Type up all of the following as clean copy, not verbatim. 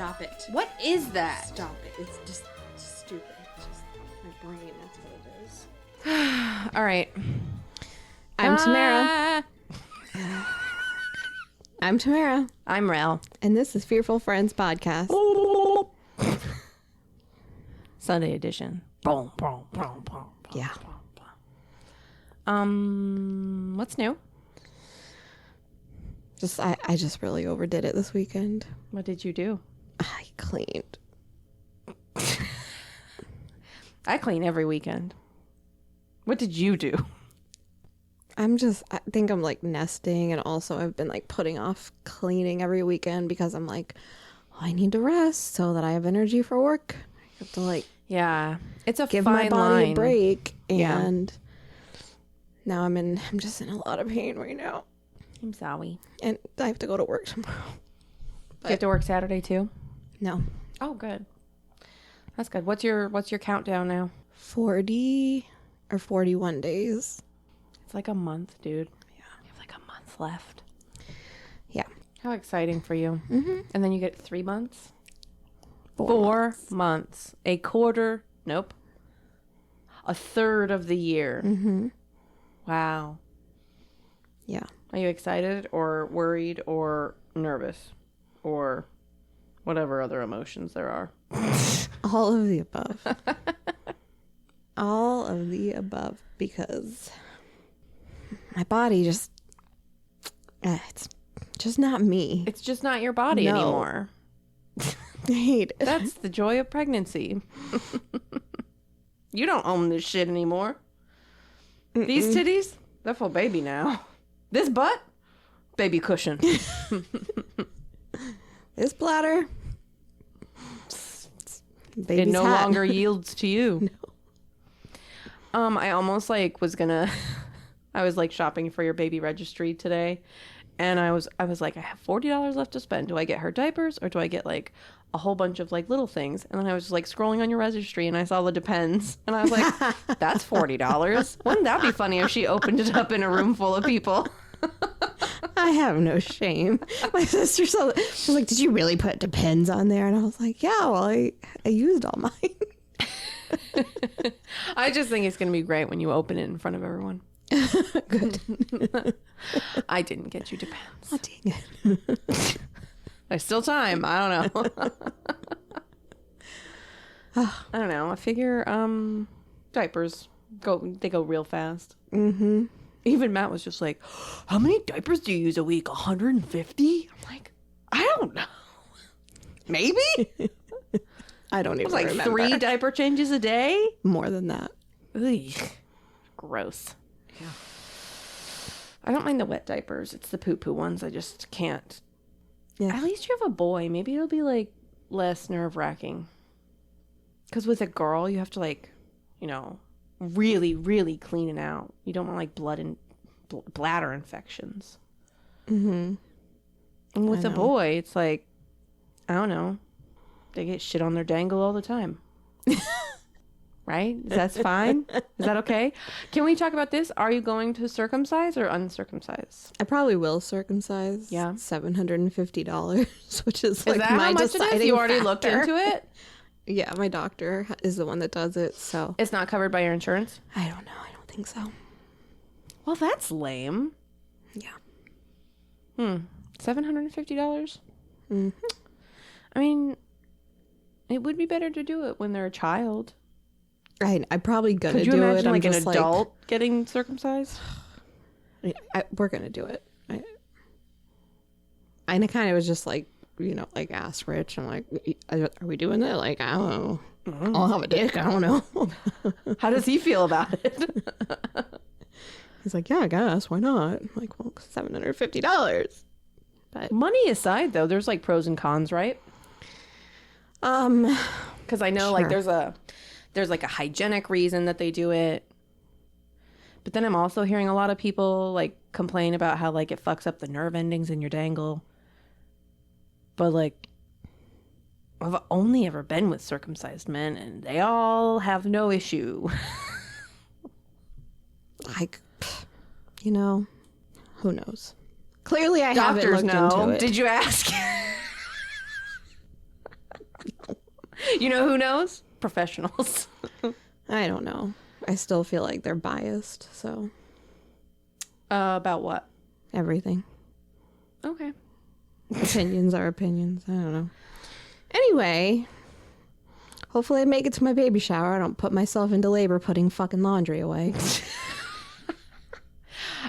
Stop it. What is that? Stop it. It's just stupid. It's just my brain. That's what it is. All right. I'm Tamara. I'm Tamara. I'm Rel. And this is Fearful Friends Podcast. Sunday edition. Boom, boom, boom, boom, Yeah. What's new? I just really overdid it this weekend. What did you do? I cleaned. I clean every weekend. What did you do? I think I'm like nesting, and also I've been like putting off cleaning every weekend because I'm like, I need to rest so that I have energy for work. I have to like it's a give fine my body line. a break, and now I'm just in a lot of pain right now, I'm sorry. and I have to go to work tomorrow. You have to work Saturday too? No, Oh, good. That's good. What's your countdown now? 40 or 41 days. It's like a month, dude. Yeah. You have like a month left. Yeah. How exciting for you. Mm-hmm. And then you get 3 months? 4 months. A quarter. Nope. A third of the year. Mm-hmm. Wow. Yeah. Are you excited or worried or nervous or whatever other emotions there are? All of the above. All of the above, because my body just, it's just not me. It's just not your body No. anymore. I hate it. That's the joy of pregnancy. You don't own this shit anymore. These titties, they're for baby now. This butt, baby cushion. This bladder, It no longer yields to you. No. I almost like was gonna. I was like shopping for your baby registry today, and I was like, I have $40 left to spend. Do I get her diapers or do I get like a whole bunch of like little things? And then I was just like scrolling on your registry, and I saw the Depends, and I was like, that's $40. Wouldn't that be funny if she opened it up in a room full of people? I have no shame. My sister saw it. She was like, "Did you really put Depends on there?" And I was like, "Yeah, well, I used all mine." I just think it's gonna be great when you open it in front of everyone. Good. I didn't get you Depends. Oh, dang it. There's still time. I don't know. I don't know. I figure diapers go real fast. Mm-hmm. Even Matt was just like, how many diapers do you use a week? 150? I'm like, I don't know. Maybe? I don't It even was like remember. 3 diaper changes a day? More than that. Ugh. Gross. Yeah. I don't mind the wet diapers. It's the poo-poo ones. I just can't. Yeah. At least you have a boy. Maybe it'll be like less nerve-wracking. Because with a girl, you have to like, really, really clean it out. You don't want like blood and bladder infections. Mm-hmm. And with a boy, it's like, I don't know. They get shit on their dangle all the time. Right? That's fine? Is that okay? Can we talk about this? Are you going to circumcise or uncircumcise? I probably will circumcise. Yeah. $750, which is like Is that my how much it deciding is? You already factor. looked into it? Yeah, my doctor is the one that does it, so. It's not covered by your insurance? I don't know. I don't think so. Well, that's lame. Yeah. $750? Mm-hmm. I mean, it would be better to do it when they're a child. I'm probably gonna Could you do it. imagine I'm like an just adult getting circumcised? we're gonna do it. I kind of was just like, like asked Rich. I'm like, are we doing that? Like, I don't know. I'll have a dick. I don't know. How does he feel about it? He's like, yeah, I guess. Why not? I'm like, well, $750. But Money aside, though, there's like pros and cons, right? Because I know like there's like a hygienic reason that they do it. But then I'm also hearing a lot of people like complain about how like it fucks up the nerve endings in your dangle. But like, I've only ever been with circumcised men and they all have no issue. like, who knows? Clearly I haven't Doctors looked know. into it. Did you ask? You know who knows? Professionals. I don't know. I still feel like they're biased, so. About what? Everything. Okay. Opinions are opinions. I don't know. Anyway, hopefully I make it to my baby shower. I don't put myself into labor putting fucking laundry away.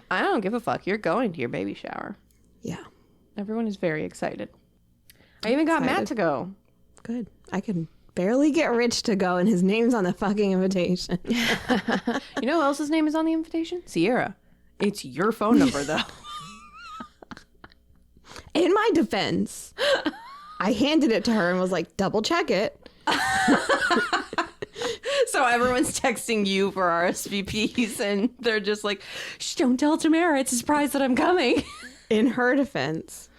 I don't give a fuck. You're going to your baby shower. Yeah. Everyone is very excited. I even got Matt to go. Good. I can barely get Rich to go, and his name's on the fucking invitation. You know who else's name is on the invitation? Sierra. It's your phone number, though. In my defense, I handed it to her and was like, double check it. So everyone's texting you for RSVPs, and they're just like, shh, don't tell Tamara. It's a surprise that I'm coming. In her defense,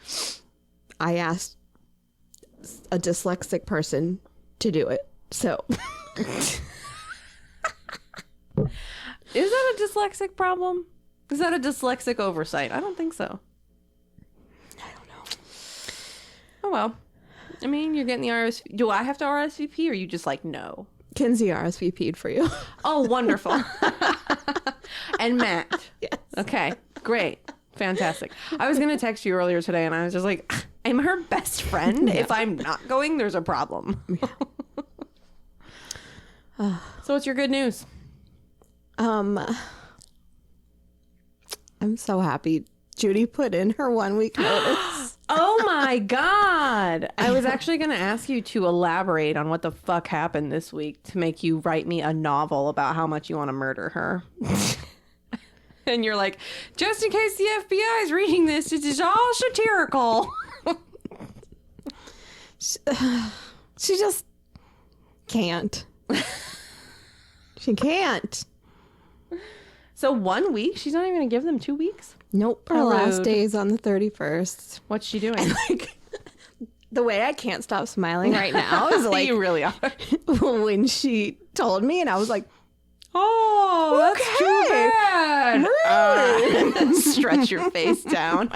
I asked a dyslexic person to do it. So. Is that a dyslexic problem? Is that a dyslexic oversight? I don't think so. I don't know. Oh, well. I mean, you're getting the RSVP. Do I have to RSVP, or you just like, no? Kinsey RSVP'd for you. Oh, wonderful. And Matt. Yes. Okay, great. Fantastic. I was going to text you earlier today, and I was just like, I'm her best friend. Yeah. If I'm not going, there's a problem. Yeah. So what's your good news? I'm so happy Judy put in her 1 week notice. Oh my God. I was actually going to ask you to elaborate on what the fuck happened this week to make you write me a novel about how much you want to murder her. And you're like, just in case the FBI is reading this, it is all satirical. She just can't. She can't. So 1 week? She's not even going to give them 2 weeks? Nope. Her How last rude. day is on the 31st. What's she doing? And like, the way I can't stop smiling right now is like You really are. when she told me, and I was like, Oh, that's too Okay. bad. Really? Stretch your face down.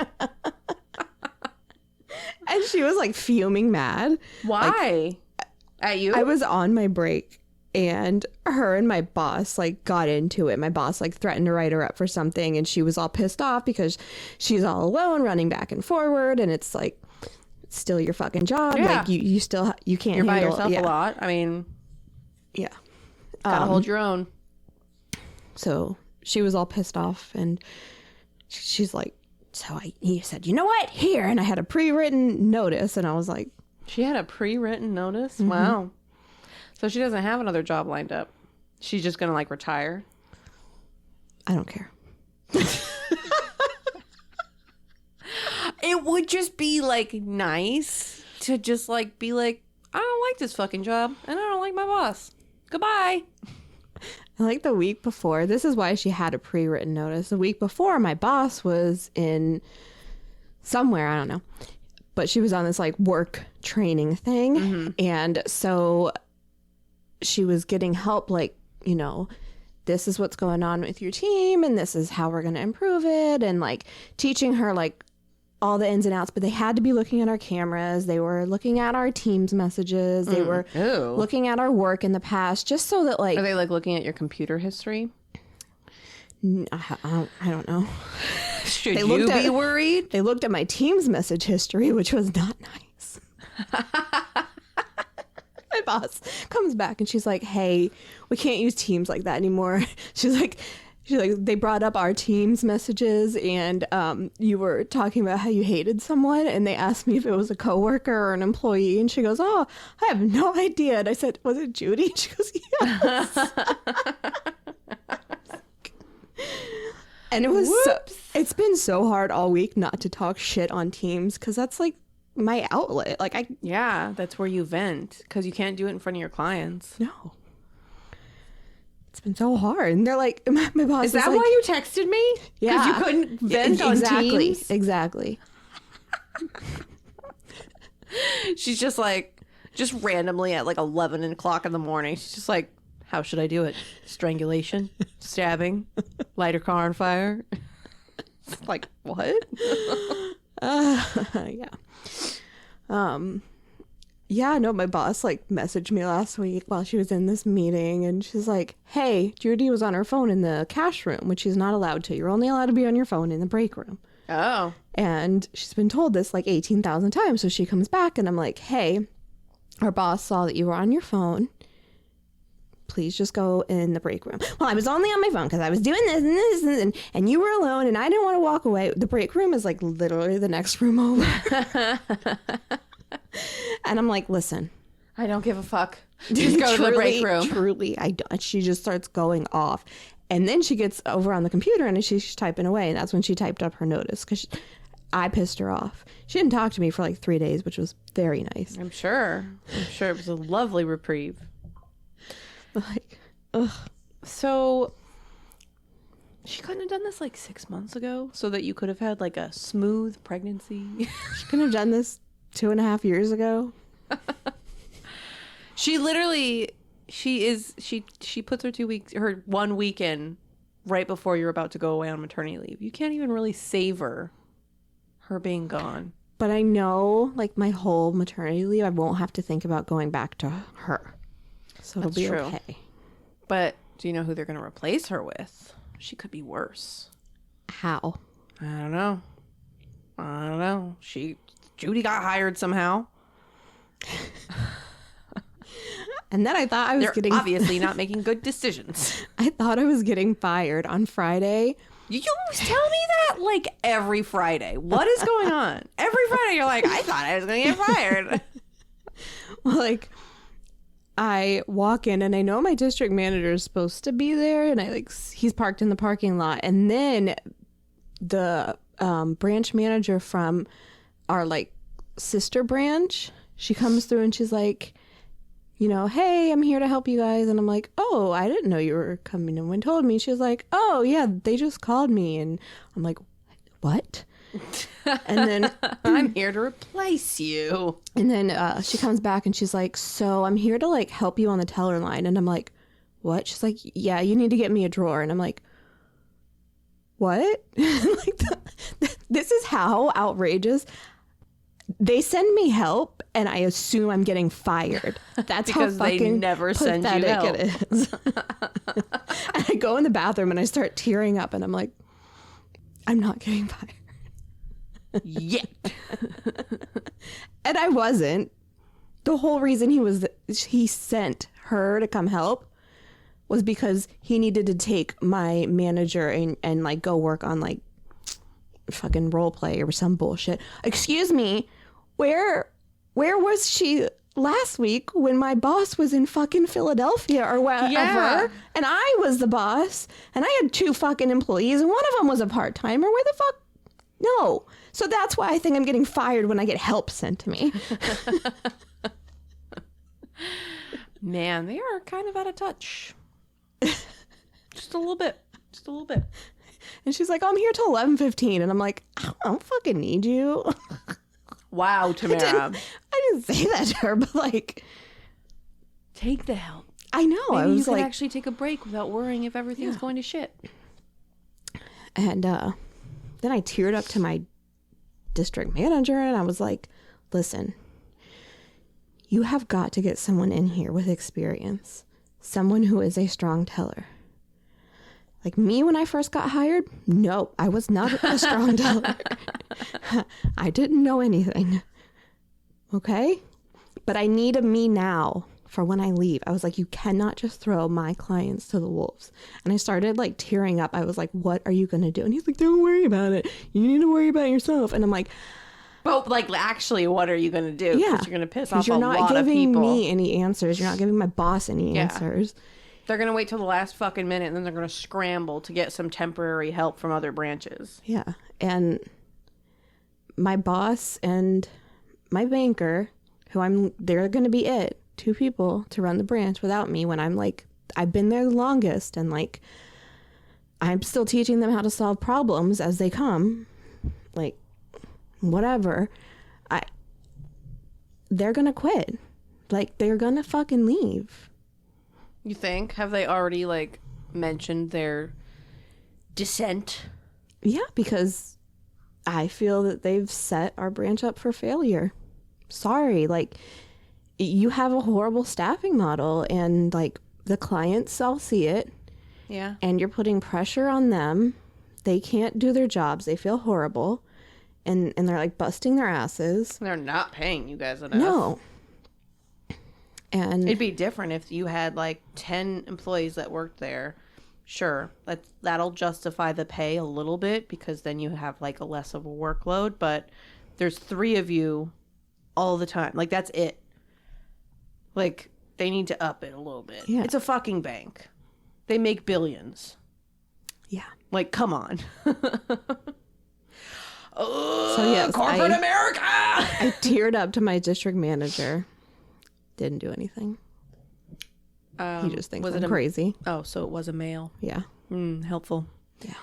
and she was like fuming mad. Why? At you? I was on my break, and her and my boss like got into it. My boss like threatened to write her up for something, and she was all pissed off because she's all alone running back and forward, and it's like, it's still your fucking job. Yeah. Like you still you can't You're by handle yourself yeah. a lot. I mean, Yeah. gotta hold your own. So she was all pissed off, and she's like, he said, you know what? Here. And I had a pre-written notice, and I was like, She had a pre-written notice? Wow. So she doesn't have another job lined up. She's just gonna like retire. I don't care. It would just be like nice to just like be like, I don't like this fucking job and I don't like my boss. Goodbye. And like the week before, this is why she had a pre-written notice. The week before, my boss was in somewhere, I don't know, but she was on this like work training thing. And so she was getting help, like, you know, this is what's going on with your team and this is how we're going to improve it. And like teaching her like all the ins and outs, but they had to be looking at our cameras. They were looking at our team's messages. They were Ew. looking at our work in the past, just so that like, Are they like looking at your computer history? I don't know. Should They you looked be at- worried? They looked at my team's message history, which was not nice. My boss comes back and she's like, hey, we can't use Teams like that anymore. She's like, they brought up our team's messages, and you were talking about how you hated someone, and they asked me if it was a coworker or an employee, and she goes, oh, I have no idea. And I said, was it Judy? And she goes, yes. And it was it's been so hard all week not to talk shit on Teams, because that's like my outlet. Like Yeah, that's where you vent because you can't do it in front of your clients. no. It's been so hard. And they're like, my boss Is that like, why you texted me? Yeah. Because you couldn't vent on Teams? Exactly. She's just like, just randomly at like 11 o'clock in the morning. She's just like, how should I do it? Strangulation? Stabbing? Light her car on fire? It's like, what? Yeah. Yeah, no, my boss like messaged me last week while she was in this meeting, and she's like, hey, Judy was on her phone in the cash room, which she's not allowed to. You're only allowed to be on your phone in the break room. Oh. And she's been told this like 18,000 times. So she comes back and I'm like, hey, our boss saw that you were on your phone. Please just go in the break room. Well, I was only on my phone because I was doing this and this and you were alone and I didn't want to walk away. The break room is like literally the next room over. And I'm like, listen. I don't give a fuck. Just go to the break room. Truly, I don't. She just starts going off. And then she gets over on the computer and she's typing away. And that's when she typed up her notice because I pissed her off. She didn't talk to me for like 3 days, which was very nice. I'm sure it was a lovely reprieve. Like, ugh. So she couldn't have done this like 6 months ago so that you could have had like a smooth pregnancy. She couldn't have done this 2.5 years ago. She literally, she puts her 1 week in right before you're about to go away on maternity leave. You can't even really savor her being gone. But I know, like, my whole maternity leave, I won't have to think about going back to her. So it'll be okay. But do you know who they're going to replace her with? She could be worse. How? I don't know. Judy got hired somehow. And then I thought I was They're obviously not making good decisions. I thought I was getting fired on Friday. You always tell me that like every Friday. What is going on? Every Friday you're like, I thought I was going to get fired. Well, like, I walk in and I know my district manager is supposed to be there, and he's parked in the parking lot, and then the branch manager from our like sister branch, she comes through and she's like, you know, hey, I'm here to help you guys. And I'm like, oh, I didn't know you were coming. And when told me, she was like, oh yeah, they just called me. And I'm like, what? And then I'm here to replace you. And then she comes back and she's like, so I'm here to like help you on the teller line. And I'm like, what? She's like, yeah, you need to get me a drawer. And I'm like, what? Like, this is how outrageous. They send me help and I assume I'm getting fired. That's because how fucking they never send you help. It is. And I go in the bathroom and I start tearing up and I'm like, I'm not getting fired. Yet. And I wasn't. The whole reason he sent her to come help was because he needed to take my manager and like go work on like fucking role play or some bullshit. Excuse me, where was she last week when my boss was in fucking Philadelphia or wherever? Yeah. And I was the boss and I had 2 fucking employees and one of them was a part-timer. Where the fuck? No. So that's why I think I'm getting fired when I get help sent to me. Man, they are kind of out of touch. Just a little bit. And she's like, oh, I'm here till 11:15. And I'm like, I don't fucking need you. Wow, Tamara. I didn't say that to her, but like, take the help. I know. Maybe I was you like, can actually take a break without worrying if everything's going to shit. And then I teared up to my district manager and I was like, listen, you have got to get someone in here with experience. Someone who is a strong teller. Like me when I first got hired, no, I was not a strong teller. I didn't know anything. Okay? But I need a me now for when I leave. I was like, you cannot just throw my clients to the wolves. And I started like tearing up. I was like, what are you going to do? And he's like, don't worry about it. You need to worry about yourself. And I'm like, but like, actually, what are you going to do? Yeah. You're going to piss off a lot of people. You're not giving me any answers. You're not giving my boss any answers. They're going to wait till the last fucking minute and then they're going to scramble to get some temporary help from other branches. Yeah. And my boss and my banker, they're going to be 2 people to run the branch without me when I'm like, I've been there the longest and like, I'm still teaching them how to solve problems as they come. Like, whatever. They're going to quit. Like, they're going to fucking leave. You think? Have they already, like, mentioned their dissent? Yeah, because I feel that they've set our branch up for failure. Sorry, like, you have a horrible staffing model, and like the clients all see it, Yeah. and you're putting pressure on them. They can't do their jobs. They feel horrible, and they're like busting their asses. They're not paying you guys enough. No. And It'd be different if you had like 10 employees that worked there. Sure, that'll justify the pay a little bit because then you have like a less of a workload, but there's 3 of you all the time. Like, that's it. Like, they need to up it a little bit. Yeah. It's a fucking bank. They make billions. yeah. Like, come on. So yes, corporate America! I teared up to my district manager. Didn't do anything. He just thinks I'm crazy. Oh, so it was a male. Yeah. Helpful. Yeah.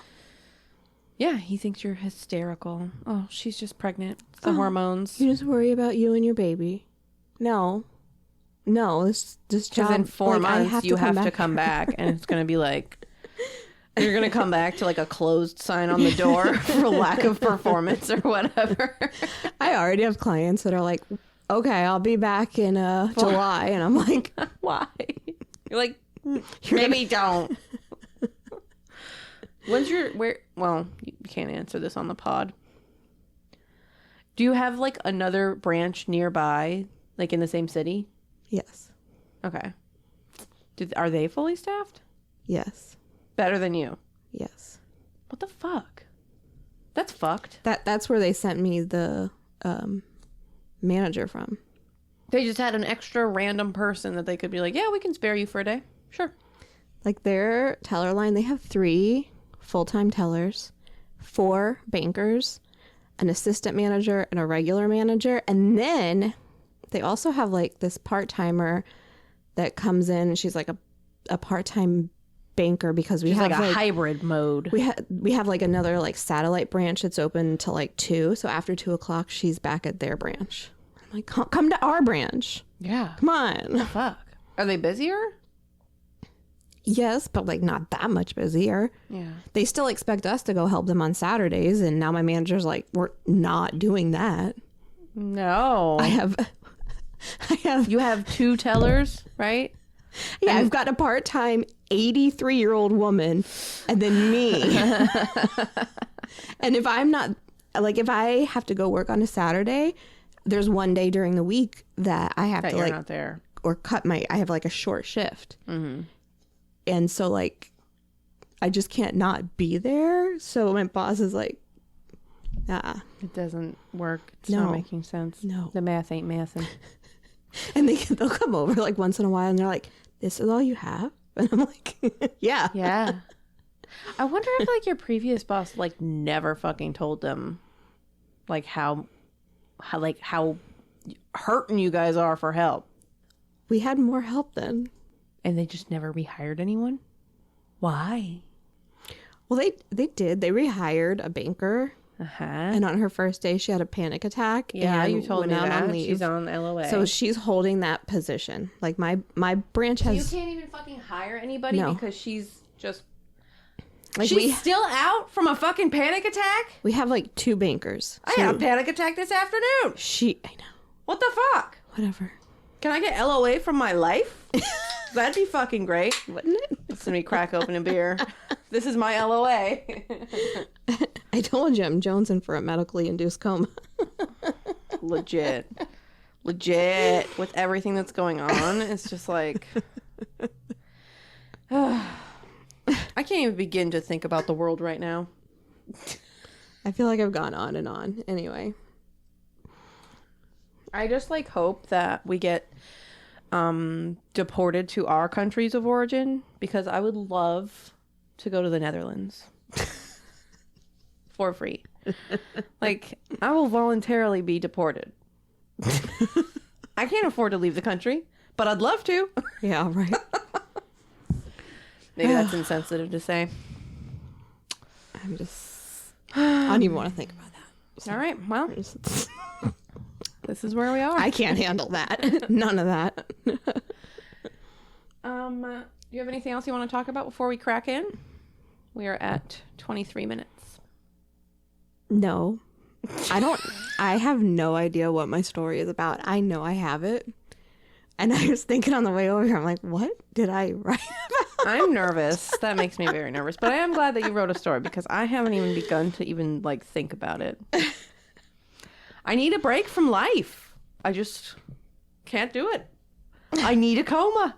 Yeah, he thinks you're hysterical. Oh, she's just pregnant. It's the hormones. You just worry about you and your baby. No, this Because job. in 4 months, you have to back. come back, and it's going to be like, you're going to come back to like a closed sign on the door for lack of performance or whatever. I already have clients that are like, okay, I'll be back in July, and I'm like, Why? You're like, maybe don't. When's your, well, you can't answer this on the pod. Do you have like another branch nearby, like in the same city? yes, Okay. Are they fully staffed? yes, Better than you? yes. What the fuck? That's fucked. That's where they sent me the manager from. They just had an extra random person that they could be like, yeah, we can spare you for a day. Sure. Like their teller line, they have 3 full-time tellers, 4 bankers, an assistant manager, and a regular manager. And then they also have like this part-timer that comes in. She's like a part-time banker because we She's have like a hybrid mode. we have like another like satellite branch that's open till like 2. So after 2:00, she's back at their branch. I'm like, come to our branch. Yeah. Come on. Fuck. Are they busier? Yes, but like not that much busier. Yeah. They still expect us to go help them on Saturdays, and now my manager's like, we're not doing that. No. I have You have 2 tellers, right? yeah, I've got a part-time 83-year-old woman and then me. And if I'm not like, if I have to go work on a Saturday, there's one day during the week that I have That to you're like not there. or I have like a short shift. And so like I just can't not be there. So my boss is like, It doesn't work. It's No. not making sense. No. The math ain't mathing. and they'll come over like once in a while and they're like, this is all you have? And I'm like, yeah. Yeah. I wonder if like your previous boss like never fucking told them like how hurting you guys are for help. We had more help then. And they just never rehired anyone? Why? Well, they did. They rehired a banker. Uh-huh. And on her first day, she had a panic attack. Yeah, and you told went me out that. on leave. She's on LOA. So she's holding that position. Like my branch has. you can't even fucking hire anybody No. because she's just Like she's still out from a fucking panic attack? we have like 2 bankers. I had a panic attack this afternoon. I know. What the fuck? Whatever. Can I get LOA from my life? That'd be fucking great. Wouldn't it? Listen to me crack open a beer. This is my LOA. I told you I'm jonesing for a medically induced coma. Legit. With everything that's going on, it's just like I can't even begin to think about the world right now. I feel like I've gone on and on. Anyway. I just like hope that we get deported to our countries of origin because I would love to go to the Netherlands for free. Like, I will voluntarily be deported. I can't afford to leave the country, but I'd love to. Yeah, right. Maybe that's insensitive to say. I don't even want to think about that. So All right, well, this is where we are. I can't handle that. None of that. Do you have anything else you want to talk about before we crack in? We are at 23 minutes. No. I have no idea what my story is about. I know I have it. And I was thinking on the way over here, I'm like, what did I write about? I'm nervous. That makes me very nervous. But I am glad that you wrote a story because I haven't even begun to even like think about it. I need a break from life. I just can't do it. I need a coma.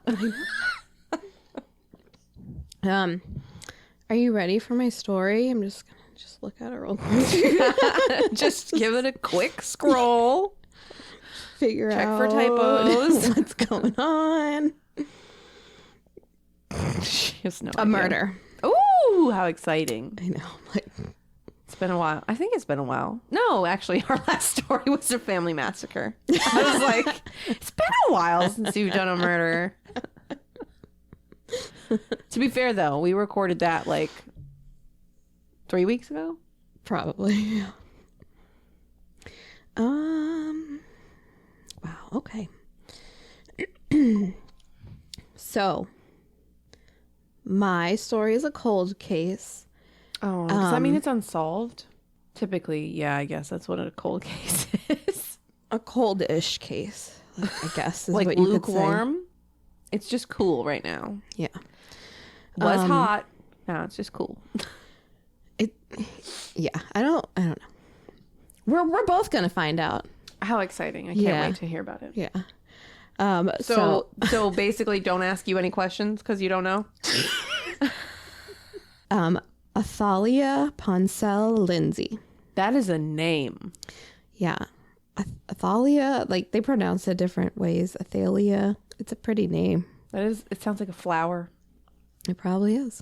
Are you ready for my story? I'm just gonna look at it real quick. Just give it a quick scroll. Figure Check out for typos. what's going on. She has no A idea. murder. Ooh, how exciting. I know. Like, It's been a while. I think it's been a while. No, actually, our last story was a family massacre. I was like, it's been a while since you've done a murder. To be fair, though, we recorded that like 3 weeks ago. probably. Wow. Okay. So, my story is a cold case. Oh, does that mean it's unsolved? Typically, yeah, I guess that's what a cold case is. A cold-ish case, I guess, is Like what you could say. lukewarm. It's just cool right now. Yeah. Was hot. Now it's just cool. Yeah. I don't know. We're both gonna find out. How exciting. I can't wait to hear about it. Yeah. So basically don't ask you any questions because you don't know? Athalia Ponsell Lindsley. That is a name. Yeah. Athalia, like they pronounce it different ways. Athalia. It's a pretty name. It sounds like a flower. It probably is.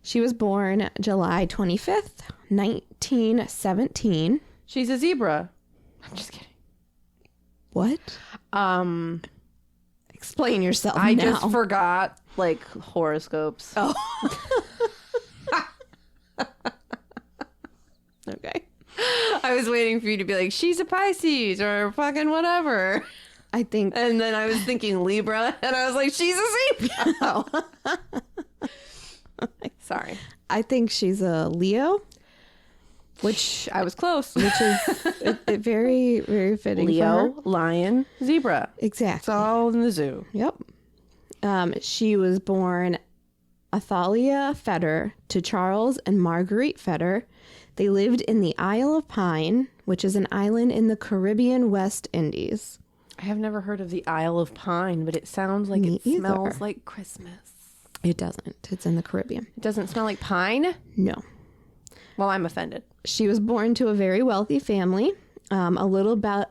She was born July 25th, 1917. She's a zebra. I'm just kidding. What? Explain yourself I now. just forgot like horoscopes. Oh. Okay. I was waiting for you to be like, she's a Pisces or fucking whatever. I think. And then I was thinking Libra and I was like, she's a zebra. Oh. Sorry. I think she's a Leo, Which I was close. which is it very, very fitting for her. Leo, lion, zebra. It's Exactly. all in the zoo. Yep. She was born Athalia Feder to Charles and Marguerite Feder. They lived in the Isle of Pine, which is an island in the Caribbean West Indies. I have never heard of the Isle of Pine, but it sounds like Me it either. smells like Christmas. It doesn't. It's in the Caribbean. It doesn't smell like pine? No. Well, I'm offended. She was born to a very wealthy family. A little about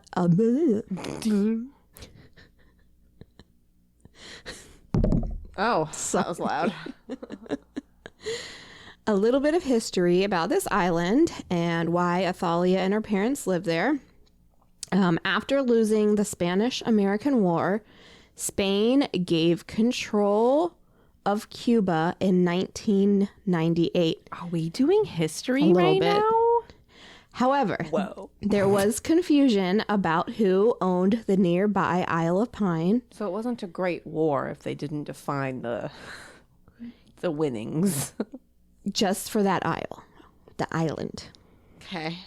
Oh, that was loud. a little bit of history about this island and why Athalia and her parents lived there. After losing the Spanish-American War, Spain gave control of Cuba in 1998. Are we doing history A little right bit. now? However, Whoa. there was confusion about who owned the nearby Isle of Pine. So it wasn't a great war if they didn't define the winnings. Just for that isle, the island. Okay.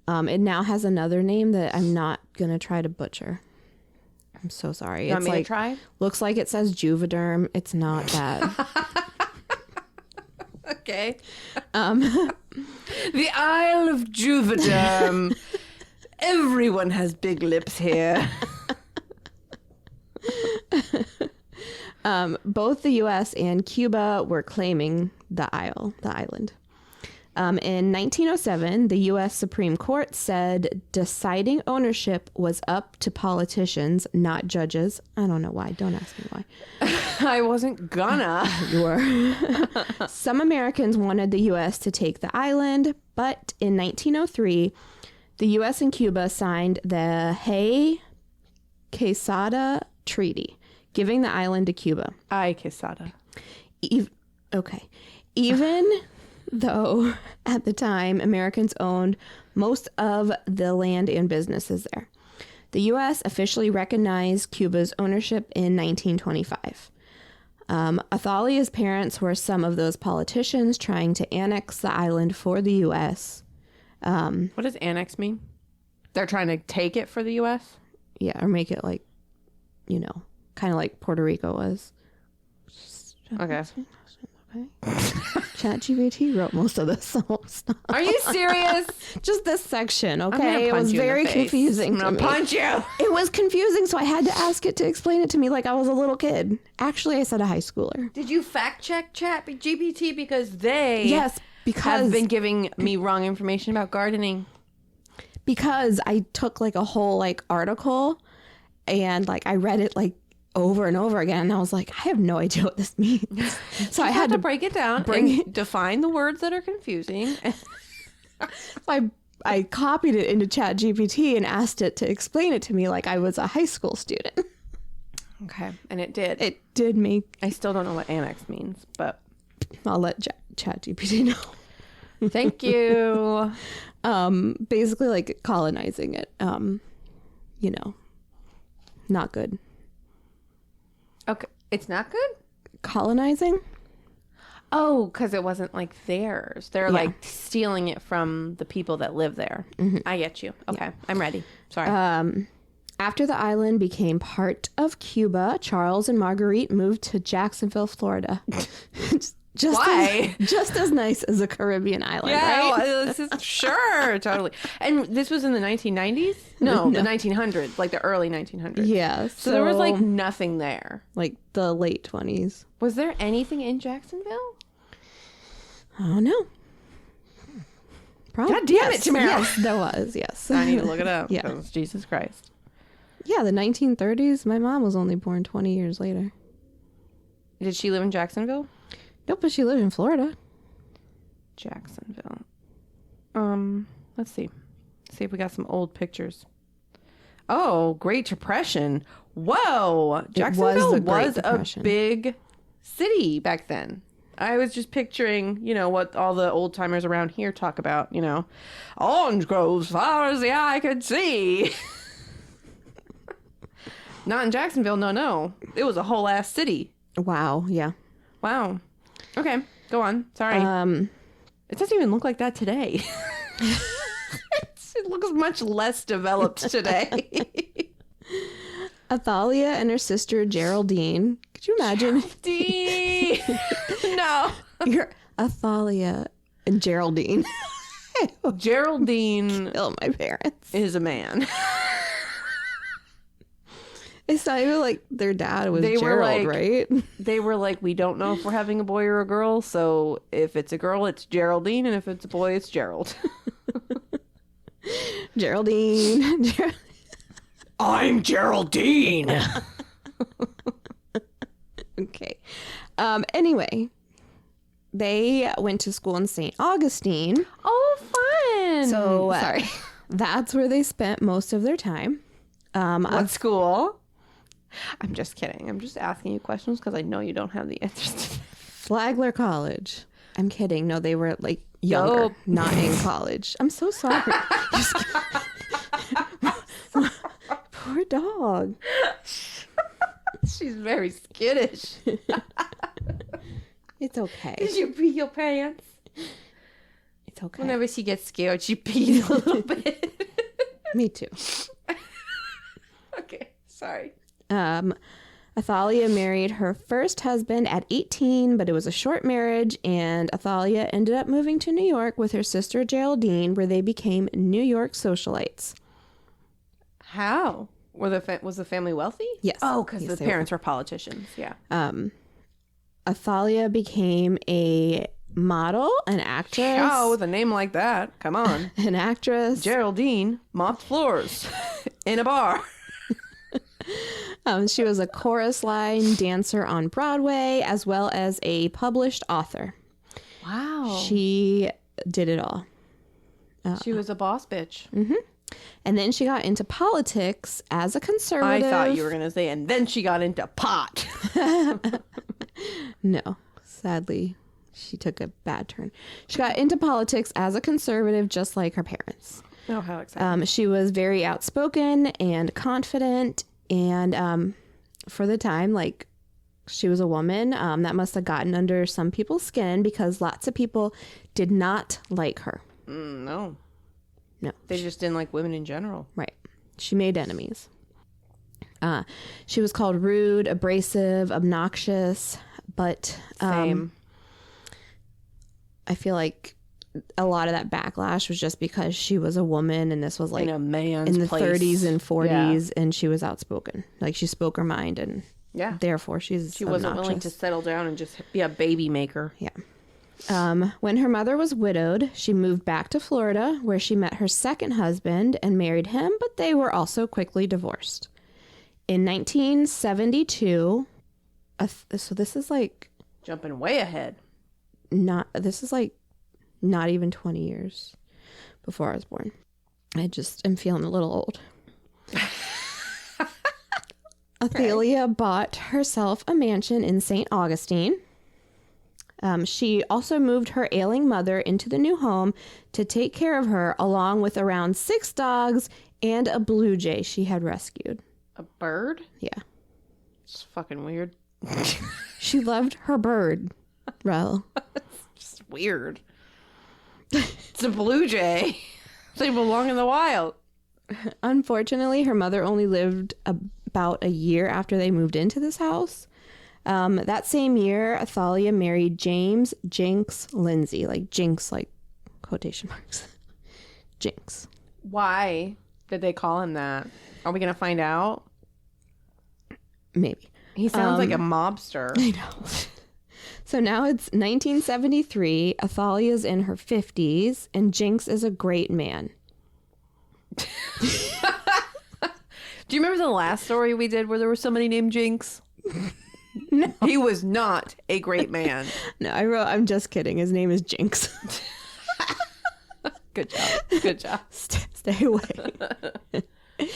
It now has another name that I'm not gonna try to butcher. I'm so sorry. You want It's me like to try? looks like it says Juvederm. It's not that. Okay. The Isle of Juvederm. Everyone has big lips here. Both the U.S. and Cuba were claiming the island. In 1907, the U.S. Supreme Court said deciding ownership was up to politicians, not judges. I don't know why. Don't ask me why. I wasn't gonna. You were. Some Americans wanted the U.S. to take the island, but in 1903, the U.S. and Cuba signed the Hay-Quesada Treaty, giving the island to Cuba. Ay, quesada. Okay. Even though at the time Americans owned most of the land and businesses there. The U.S. officially recognized Cuba's ownership in 1925. Athalia's parents were some of those politicians trying to annex the island for the U.S. What does annex mean? They're trying to take it for the U.S.? Yeah, or make it like, kind of like Puerto Rico was. Okay. ChatGPT wrote most of this, so stop. Are you serious? Just this section, I'm gonna okay? It punch was you in the very face. confusing I'm to gonna me. punch you. It was confusing, so I had to ask it to explain it to me like I was a little kid. Actually, I said a high schooler. Did you fact check ChatGPT because they Yes, because have been giving me wrong information about gardening? Because I took like a whole like article and like I read it like over and over again, and I was like, I have no idea what this means. So I had to break it down, define the words that are confusing. So I copied it into ChatGPT and asked it to explain it to me like I was a high school student. Okay, and it did. It did make. I still don't know what annex means, but I'll let ChatGPT know. thank you. Basically like colonizing it. You know, not good. Okay, it's not good? Colonizing? Oh, because it wasn't like theirs. They're like stealing it from the people that live there. Mm-hmm. I get you. Okay, I'm ready. Sorry. After the island became part of Cuba, Charles and Marguerite moved to Jacksonville, Florida. Why? Just as nice as a Caribbean island, right? Well, this is, sure, totally. And this was in the 1990s? No, the 1900s, like the early 1900s. Yeah. So there was like nothing there. Like the late 20s. Was there anything in Jacksonville? I don't know. Probably. God damn it, Tamara. Yes, there was, yes. I need to look it up. Yeah. Jesus Christ. Yeah, the 1930s. My mom was only born 20 years later. Did she live in Jacksonville? Nope, but she lived in Florida. Jacksonville. Let's see. See if we got some old pictures. Oh, Great Depression. Whoa. Jacksonville was a big city back then. I was just picturing, you know, what all the old timers around here talk about, you know. Orange groves far as the eye could see. Not in Jacksonville, no. It was a whole ass city. Wow, yeah. Wow. Okay, go on. Sorry. It doesn't even look like that today. It looks much less developed today. Athalia and her sister Geraldine. Could you imagine? No. You're Athalia and Geraldine. Geraldine Kill my parents. is a man. It's not even like their dad was They were Gerald, like- right? They were like, we don't know if we're having a boy or a girl, so if it's a girl, it's Geraldine, and if it's a boy, it's Gerald. Geraldine. I'm Geraldine. Okay. Anyway, they went to school in St. Augustine. Oh, fun. So sorry. That's where they spent most of their time. What school? I'm just kidding. I'm just asking you questions because I know you don't have the answers to that. Flagler College. I'm kidding. No, they were like younger, Nope. not in college. I'm so sorry. Poor dog. She's very skittish. It's okay. Did you pee your pants? It's okay. Whenever she gets scared, she pees a little bit. Me too. Okay, sorry. Athalia married her first husband at 18, but it was a short marriage, and Athalia ended up moving to New York with her sister Geraldine, where they became New York socialites. How? Was the family wealthy? Yes. Oh, because Yes, the parents were politicians. Yeah. Athalia became a model, an actress. Oh, with a name like that. Come on. An actress. Geraldine mopped floors in a bar. She was a chorus line dancer on Broadway, as well as a published author. Wow. She did it all. She was a boss bitch. And then she got into politics as a conservative. I thought you were going to say, and then she got into pot. No, sadly, she took a bad turn. She got into politics as a conservative, just like her parents. Oh, how exciting. She was very outspoken and confident, and for the time, like, she was a woman, that must have gotten under some people's skin because lots of people did not like her. No. No. They just didn't like women in general. Right. She made enemies. She was called rude, abrasive, obnoxious, but Same. I feel like a lot of that backlash was just because she was a woman, and this was like in a man's in the place. 30s and 40s, Yeah. and she was outspoken. Like, she spoke her mind, and Yeah. therefore she wasn't willing to settle down and just be a baby maker. Yeah. When her mother was widowed, she moved back to Florida, where she met her second husband and married him, but they were also quickly divorced. In 1972, so this is like Jumping way ahead. not even 20 years before I was born. I just am feeling a little old. Athalia bought herself a mansion in St. Augustine. She also moved her ailing mother into the new home to take care of her, along with around 6 dogs and a blue jay she had rescued. A bird? Yeah. It's fucking weird. She loved her bird, Rel. Just weird. It's a blue jay. They belong in the wild. Unfortunately, her mother only lived about a year after they moved into this house. That same year, Athalia married James Jinx Lindsley. Like Jinx, like quotation marks. Jinx. Why did they call him that? Are we going to find out? Maybe. He sounds like a mobster. I know. So now it's 1973. Athalia's in her 50s, and Jinx is a great man. Do you remember the last story we did where there was somebody named Jinx? No. He was not a great man. No, I'm just kidding. His name is Jinx. Good job. Good job. Stay away.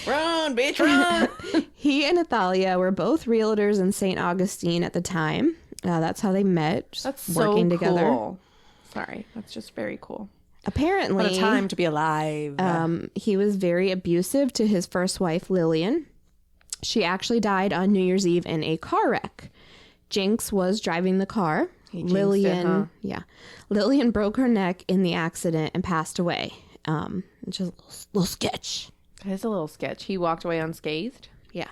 Run, bitch, run. He and Athalia were both realtors in St. Augustine at the time. That's how they met. Just That's working so together. Cool. Sorry, that's just very cool. Apparently, What a time to be alive. He was very abusive to his first wife, Lillian. She actually died on New Year's Eve in a car wreck. Jinx was driving the car. Lillian broke her neck in the accident and passed away. Just a little sketch. It is a little sketch. He walked away unscathed. Yeah.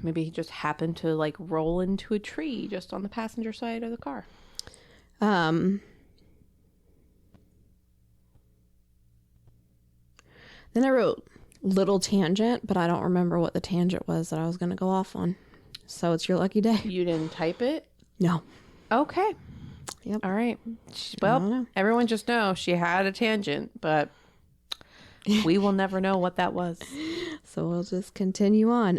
Maybe he just happened to like roll into a tree just on the passenger side of the car. Then I wrote little tangent, but I don't remember what the tangent was that I was going to go off on. So it's your lucky day. You didn't type it? No. Okay. Yep. All right. Well, everyone just know she had a tangent, but we will never know what that was. So we'll just continue on.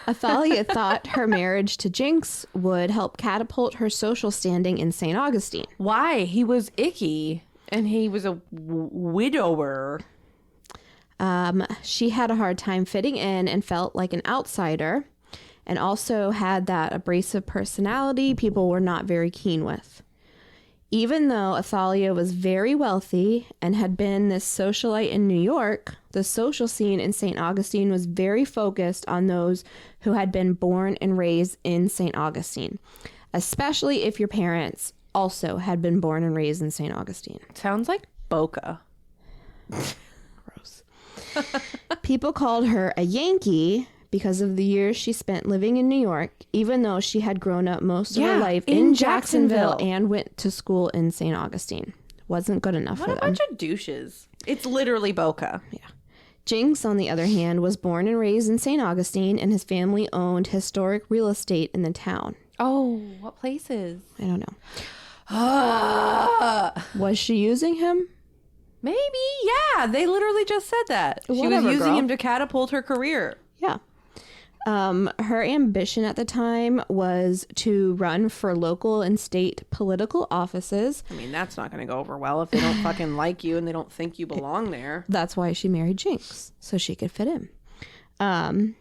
Athalia thought her marriage to Jinx would help catapult her social standing in St. Augustine. Why? He was icky and he was a widower. She had a hard time fitting in and felt like an outsider, and also had that abrasive personality people were not very keen with. Even though Athalia was very wealthy and had been this socialite in New York, the social scene in St. Augustine was very focused on those who had been born and raised in St. Augustine, especially if your parents also had been born and raised in St. Augustine. Sounds like Boca. Gross. People called her a Yankee because of the years she spent living in New York, even though she had grown up most of her life in Jacksonville and went to school in St. Augustine. Wasn't good enough for them. What a bunch of douches. It's literally Boca. Yeah. Jinx, on the other hand, was born and raised in St. Augustine, and his family owned historic real estate in the town. Oh, what places? I don't know. Was she using him? Maybe, yeah. They literally just said that. She was Whatever, using girl. him to catapult her career. Yeah. Her ambition at the time was to run for local and state political offices. I mean, that's not going to go over well if they don't fucking like you and they don't think you belong there. That's why she married Jinx, so she could fit in. Okay.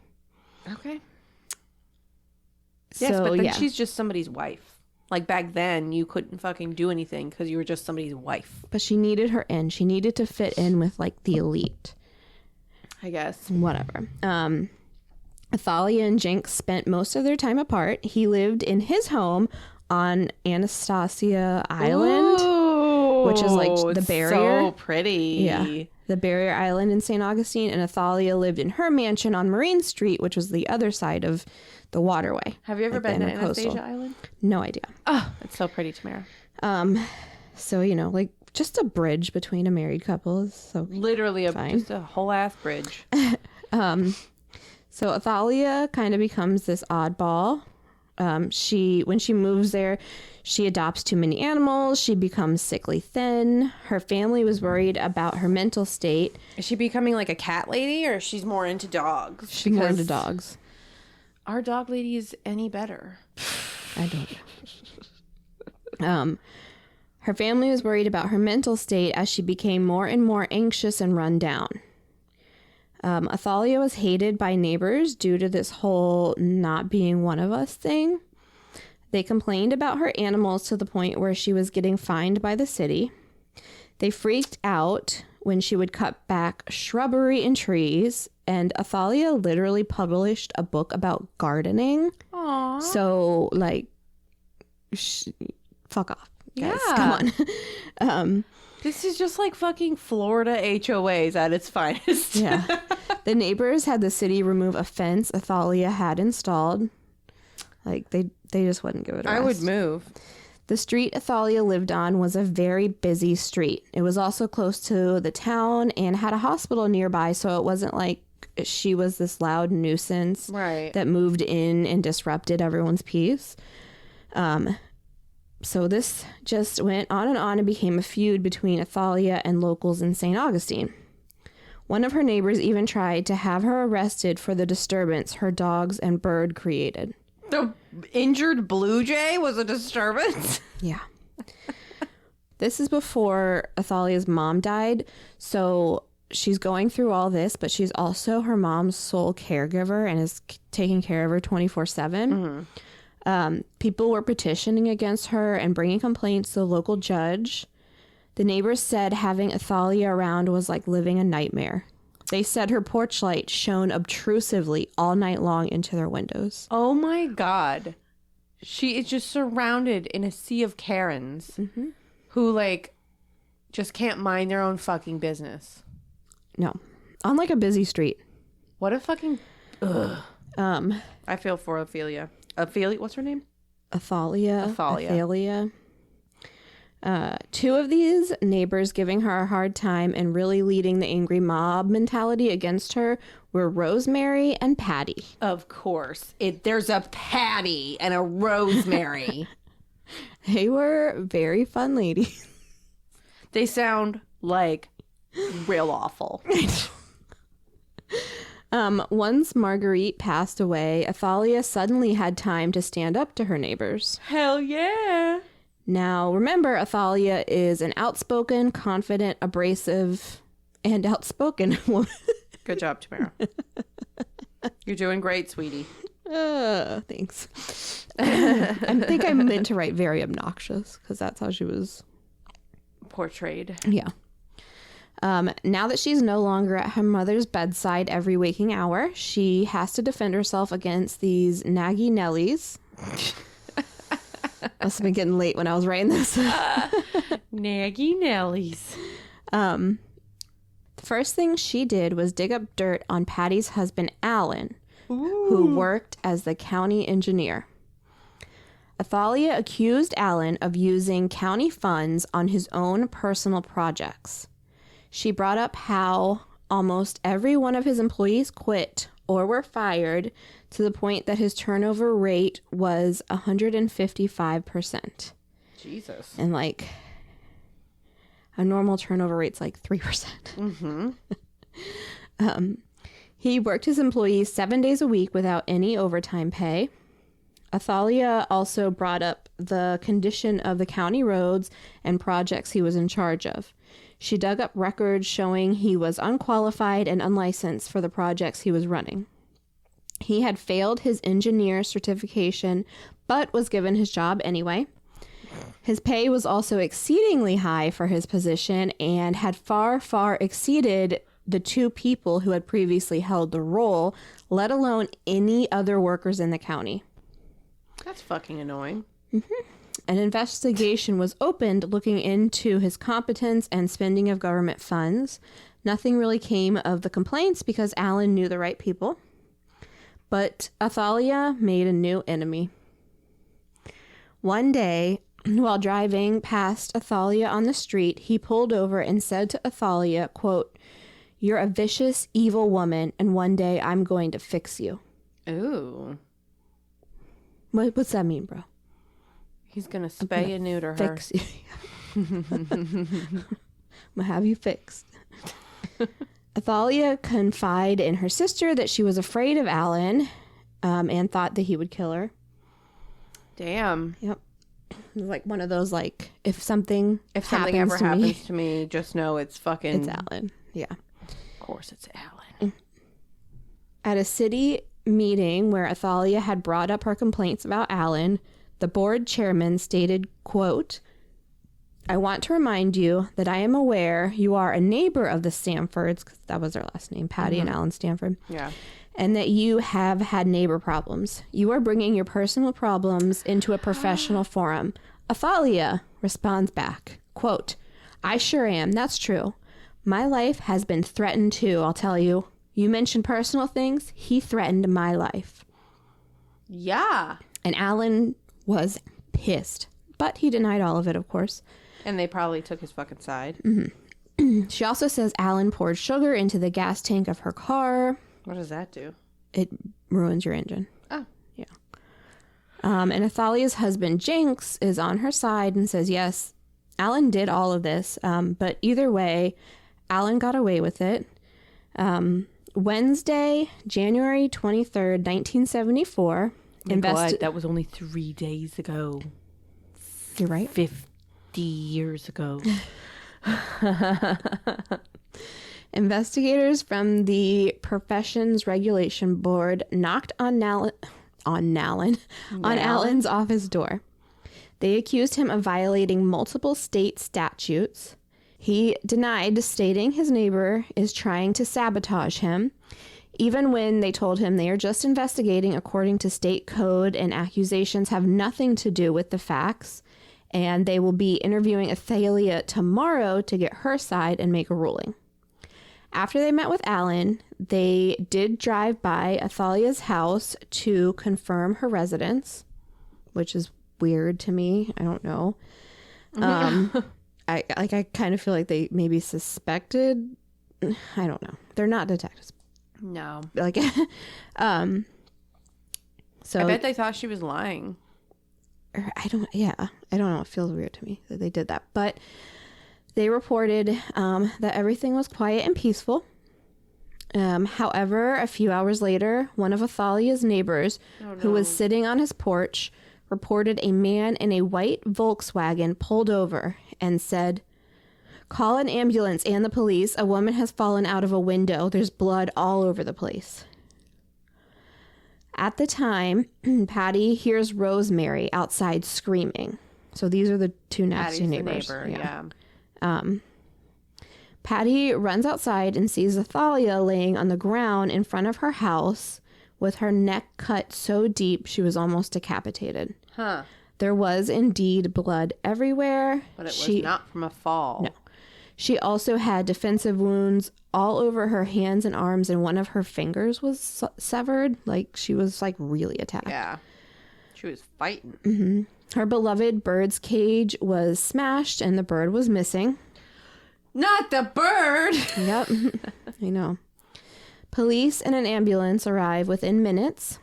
Yes, but then she's just somebody's wife. Like back then, you couldn't fucking do anything because you were just somebody's wife. But she needed her in. She needed to fit in with like the elite. I guess. Whatever. Athalia and Jinx spent most of their time apart. He lived in his home on Anastasia Island. Ooh. which is like the it's barrier. So pretty. Yeah. The barrier island in St. Augustine, and Athalia lived in her mansion on Marine Street, which was the other side of the waterway. Have you ever been to Anastasia Island? No idea. Oh, it's so pretty, Tamara. So, you know, like just a bridge between a married couple is so literally just a whole ass bridge. So Athalia kind of becomes this oddball. When she moves there, she adopts too many animals. She becomes sickly thin. Her family was worried about her mental state. Is she becoming like a cat lady, or she's more into dogs? She's more into dogs. Our dog lady is any better? I don't know. Her family was worried about her mental state as she became more and more anxious and run down. Athalia was hated by neighbors due to this whole not being one of us thing. They complained about her animals to the point where she was getting fined by the city. They freaked out when she would cut back shrubbery and trees, and Athalia literally published a book about gardening. Aww. So, like, fuck off, guys. Yeah. Come on. This is just like fucking Florida HOAs at its finest. Yeah. The neighbors had the city remove a fence Athalia had installed. Like, they just wouldn't give it a rest. I would move. The street Athalia lived on was a very busy street. It was also close to the town and had a hospital nearby, so it wasn't like she was this loud nuisance that moved in and disrupted everyone's peace. So this just went on and became a feud between Athalia and locals in St. Augustine. One of her neighbors even tried to have her arrested for the disturbance her dogs and bird created. The injured blue jay was a disturbance? Yeah. This is before Athalia's mom died, so she's going through all this, but she's also her mom's sole caregiver and is taking care of her 24/7. People were petitioning against her and bringing complaints to the local judge. The neighbors said having Athalia around was like living a nightmare. They said her porch light shone obtrusively all night long into their windows. Oh my God. She is just surrounded in a sea of Karens who, like, just can't mind their own fucking business. No. On like a busy street. What a fucking... Ugh. I feel for Athalia. Athalia, what's her name? Athalia. Two of these neighbors giving her a hard time and really leading the angry mob mentality against her were Rosemary and Patty. Of course. There's a Patty and a Rosemary. They were very fun ladies. They sound like real awful. Once Marguerite passed away, Athalia suddenly had time to stand up to her neighbors. Hell yeah. Now, remember, Athalia is an outspoken, confident, abrasive, and outspoken woman. Good job, Tamara. You're doing great, sweetie. Thanks. I think I meant to write very obnoxious, because that's how she was portrayed. Yeah. Now that she's no longer at her mother's bedside every waking hour, she has to defend herself against these naggy Nellies. Must have been getting late when I was writing this. Naggy Nellies. The first thing she did was dig up dirt on Patty's husband, Alan, who worked as the county engineer. Athalia accused Alan of using county funds on his own personal projects. She brought up how almost every one of his employees quit or were fired to the point that his turnover rate was 155%. Jesus. And like a normal turnover rate's like 3%. He worked his employees 7 days a week without any overtime pay. Athalia also brought up the condition of the county roads and projects he was in charge of. She dug up records showing he was unqualified and unlicensed for the projects he was running. He had failed his engineer certification, but was given his job anyway. His pay was also exceedingly high for his position and had far, far exceeded the two people who had previously held the role, let alone any other workers in the county. That's fucking annoying. An investigation was opened looking into his competence and spending of government funds. Nothing really came of the complaints because Alan knew the right people. But Athalia made a new enemy. One day, while driving past Athalia on the street, he pulled over and said to Athalia, quote, "You're a vicious, evil woman, and one day I'm going to fix you." Ooh. What's that mean, bro? He's going to spay and neuter her. Fix you. I'm gonna have you fixed. Athalia confided in her sister that she was afraid of Alan and thought that he would kill her. Damn. Yep. It was like one of those, like, if something ever happens to me, just know it's fucking... It's Alan. Yeah. Of course it's Alan. At a city meeting where Athalia had brought up her complaints about Alan, the board chairman stated, quote, "I want to remind you that I am aware you are a neighbor of the Stanfords," because that was their last name, Patty and Alan Stanford. Yeah. "And that you have had neighbor problems. You are bringing your personal problems into a professional forum." Athalia responds back, quote, "I sure am. That's true. My life has been threatened too, I'll tell you. You mentioned personal things. He threatened my life." Yeah. And Alan was pissed, but he denied all of it, of course. And they probably took his fucking side. Mm-hmm. She also says Alan poured sugar into the gas tank of her car. What does that do? It ruins your engine. Oh. Yeah. And Athalia's husband, Jinx, is on her side and says, yes, Alan did all of this. But either way, Alan got away with it. Wednesday, January 23rd, 1974. That was only 3 days ago. You're right. 50 years ago. Investigators from the Professions Regulation Board knocked on Alan's office door. They accused him of violating multiple state statutes. He denied, stating his neighbor is trying to sabotage him, even when they told him they are just investigating according to state code and accusations have nothing to do with the facts, and they will be interviewing Athalia tomorrow to get her side and make a ruling. After they met with Alan, they did drive by Athalia's house to confirm her residence, which is weird to me. I don't know. I kind of feel like they maybe suspected. I don't know. They're not detectives. No. Like, so I bet they thought she was lying. I don't know. It feels weird to me that they did that, but they reported that everything was quiet and peaceful. However, a few hours later, one of Athalia's neighbors, who was sitting on his porch, reported a man in a white Volkswagen pulled over and said, "Call an ambulance and the police. A woman has fallen out of a window. There's blood all over the place." At the time, Patty hears Rosemary outside screaming. So these are the two next door neighbors. Yeah. Patty runs outside and sees Athalia laying on the ground in front of her house with her neck cut so deep she was almost decapitated. Huh. There was indeed blood everywhere. But it was not from a fall. No. She also had defensive wounds all over her hands and arms, and one of her fingers was severed. Like, she was, like, really attacked. Yeah. She was fighting. Mm-hmm. Her beloved bird's cage was smashed, and the bird was missing. Not the bird! Yep. I know. Police and an ambulance arrive within minutes.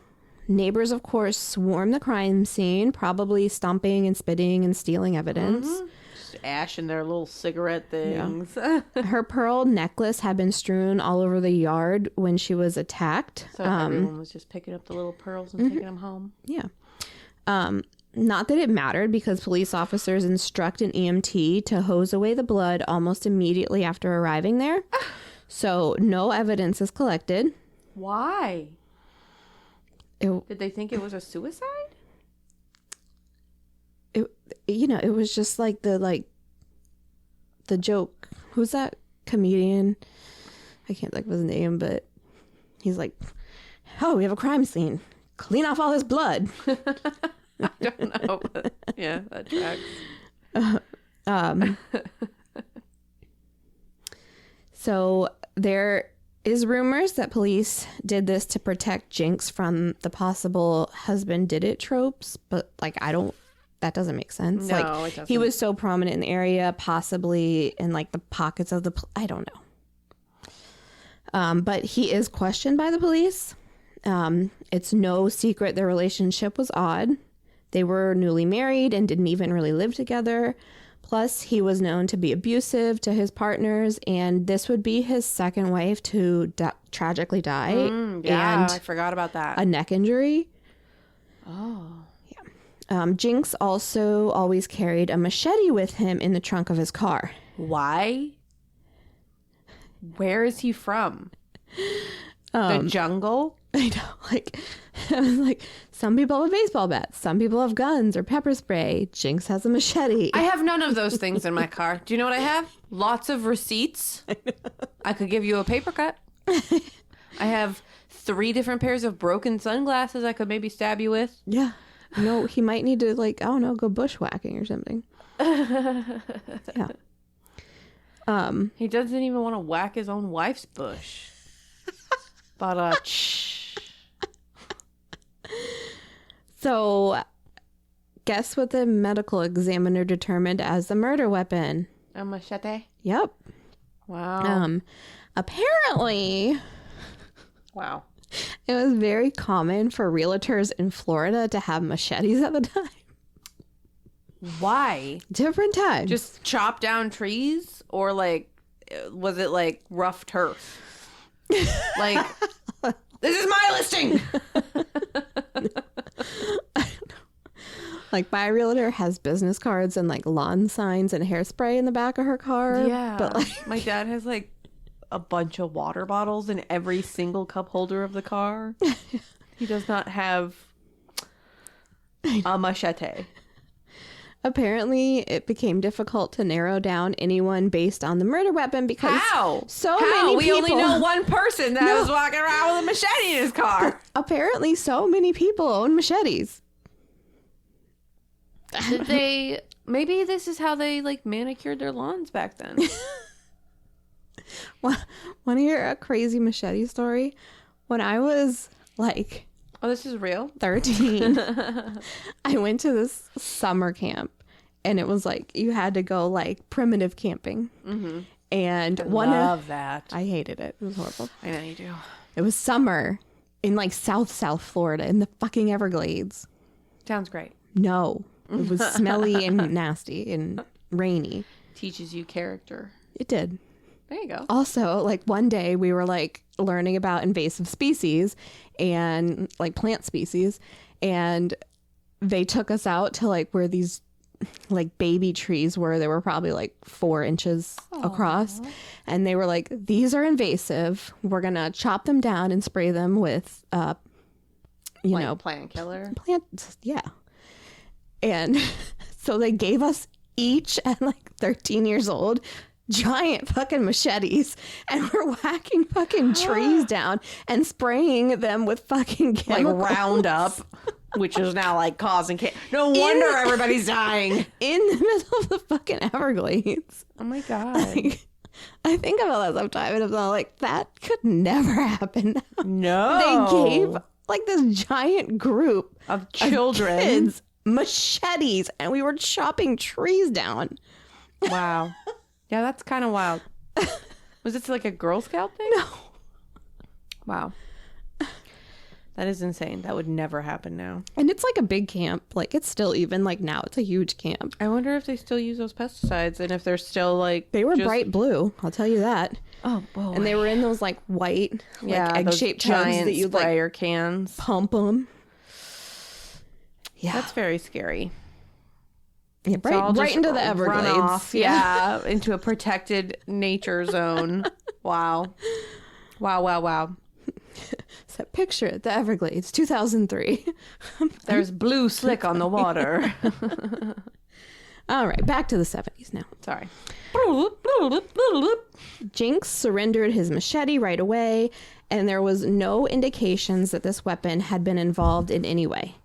Neighbors, of course, swarm the crime scene, probably stomping and spitting and stealing evidence. Mm-hmm. Just ash in their little cigarette things. Yeah. Her pearl necklace had been strewn all over the yard when she was attacked. So everyone was just picking up the little pearls and taking them home? Yeah. Not that it mattered, because police officers instruct an EMT to hose away the blood almost immediately after arriving there. So no evidence is collected. Why? Did they think it was a suicide? It was just like the joke. Who's that comedian? I can't think of his name, but he's like, "Oh, we have a crime scene. Clean off all this blood." I don't know. But yeah, that tracks. So there is rumors that police did this to protect Jinx from the possible husband did it tropes, but like that doesn't make sense. No, like it doesn't. he was so prominent in the area, possibly in like the pockets of I don't know. But he is questioned by the police. It's no secret their relationship was odd. They were newly married and didn't even really live together. Plus, he was known to be abusive to his partners, and this would be his second wife to tragically die. Yeah, and I forgot about that. a neck injury. Oh. Yeah. Jinx also always carried a machete with him in the trunk of his car. Why? Where is he from? The jungle? I know, like, I was like, some people have baseball bats, some people have guns or pepper spray. Jinx has a machete. I have none of those things in my car. Do you know what I have? Lots of receipts. I could give you a paper cut. I have 3 different pairs of broken sunglasses I could maybe stab you with. Yeah. No, he might need to, like, I don't know, go bushwhacking or something. Yeah. He doesn't even want to whack his own wife's bush. But, So, guess what the medical examiner determined as the murder weapon? a machete? Yep. Wow. Apparently, Wow. it was very common for realtors in Florida to have machetes at the time. Why? Different times. Just chop down trees? Or, like, was it, like, rough turf? Like, this is my listing! Like, my realtor has business cards and like lawn signs and hairspray in the back of her car. Yeah. But like, my dad has like a bunch of water bottles in every single cup holder of the car. He does not have a machete. apparently it became difficult to narrow down anyone based on the murder weapon because How? so How? many We people only know one person that was walking around with a machete in his car. apparently so many people own machetes. Did they... Maybe this is how they like manicured their lawns back then. Want to hear a crazy machete story? When I was like Oh, this is real? 13, I went to this summer camp, and it was like you had to go like primitive camping. Mm-hmm. And Love that. I hated it. It was horrible. I know you do. It was summer in like South Florida in the fucking Everglades. Sounds great. No, it was smelly and nasty and rainy. Teaches you character. It did. There you go. Also, like one day we were like learning about invasive species and like plant species, and they took us out to like where these like baby trees were. They were probably like 4 inches across, and they were like, these are invasive. We're gonna chop them down and spray them with you know, plant killer. plants. Yeah. And so they gave us each at like 13 years old giant fucking machetes, and we're whacking fucking trees down and spraying them with fucking chemicals. Like Roundup, which is now like causing no wonder everybody's dying in the middle of the fucking Everglades. Oh my god. Like, I think about that sometimes, and I'm like, that could never happen. No. They gave like this giant group of children of kids machetes, and we were chopping trees down. Wow. Yeah, that's kind of wild. Was it like a Girl Scout thing? No. Wow. That is insane. That would never happen now. And it's like a big camp. Like, it's still, even like now, it's a huge camp. I wonder if they still use those pesticides and if they're still like... They were bright blue, I'll tell you that. Oh, boy. And they were in those like white, like egg-shaped tubs giant that you'd like sprayer cans. pump them. Yeah. That's very scary. Yeah, right into the Everglades. Off, yeah, into a protected nature zone. Wow. Wow. So picture it, the Everglades, 2003. There's blue slick on the water. All right, back to the 70s now. Sorry. Jinx surrendered his machete right away, and there was no indications that this weapon had been involved in any way.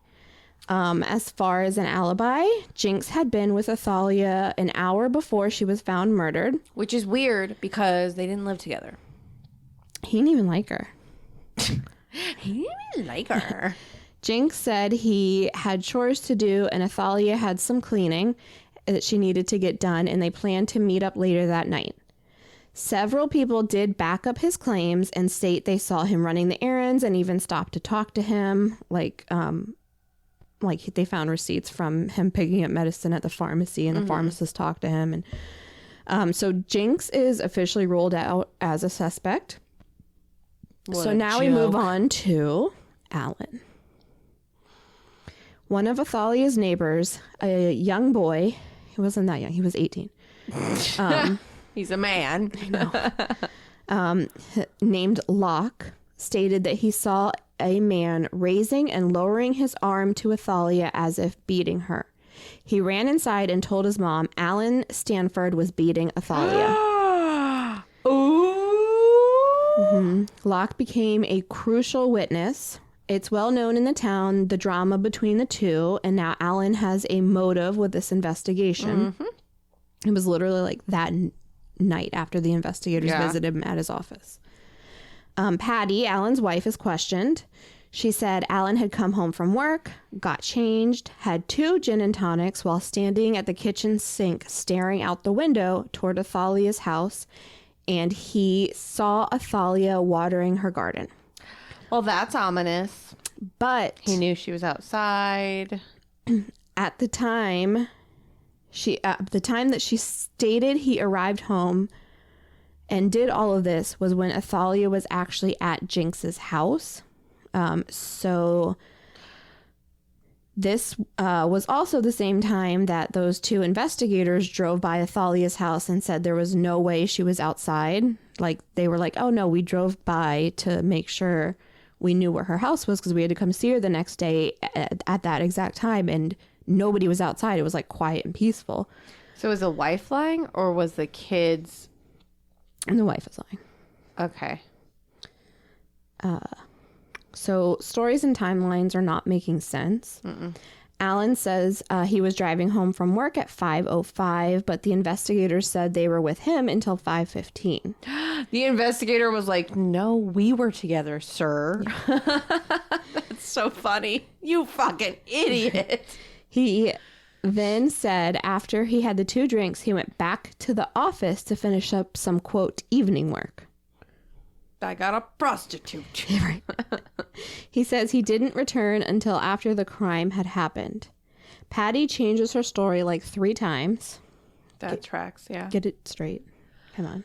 As far as an alibi, Jinx had been with Athalia an hour before she was found murdered. Which is weird because they didn't live together. He didn't even like her. He didn't even like her. Jinx said he had chores to do and Athalia had some cleaning that she needed to get done, and they planned to meet up later that night. Several people did back up his claims and state they saw him running the errands and even stopped to talk to him, like they found receipts from him picking up medicine at the pharmacy, and the pharmacist talked to him. And so Jinx is officially ruled out as a suspect. So now we move on to Alan. One of Athalia's neighbors, a young boy, he wasn't that young, he was 18. He's a man. I know. Named Locke, stated that he saw a man raising and lowering his arm to Athalia as if beating her. He ran inside and told his mom Alan Stanford was beating Athalia. Ooh. Locke became a crucial witness. It's well known in the town, the drama between the two, and now Alan has a motive with this investigation. It was literally like that night after the investigators visited him at his office. Patty, Alan's wife, is questioned. She said Alan had come home from work, got changed, had 2 gin and tonics while standing at the kitchen sink staring out the window toward Athalia's house, and he saw Athalia watering her garden. Well, that's ominous. But He knew she was outside. at the time that she stated he arrived home and did all of this was when Athalia was actually at Jinx's house. So this was also the same time that those 2 investigators drove by Athalia's house and said there was no way she was outside. Like, they were like, oh no, we drove by to make sure we knew where her house was because we had to come see her the next day at that exact time, and nobody was outside. It was like quiet and peaceful. So was the wife lying or was the kids? And the wife is lying. Okay. So stories and timelines are not making sense. Alan says he was driving home from work at 5:05, but the investigators said they were with him until 5:15. The investigator was like, no, we were together, sir. That's so funny. You fucking idiot. He then said after he had the 2 drinks, he went back to the office to finish up some, quote, evening work. I got a prostitute. Right. He says he didn't return until after the crime had happened. Patty changes her story like 3 times. That tracks, yeah. Get it straight. Come on.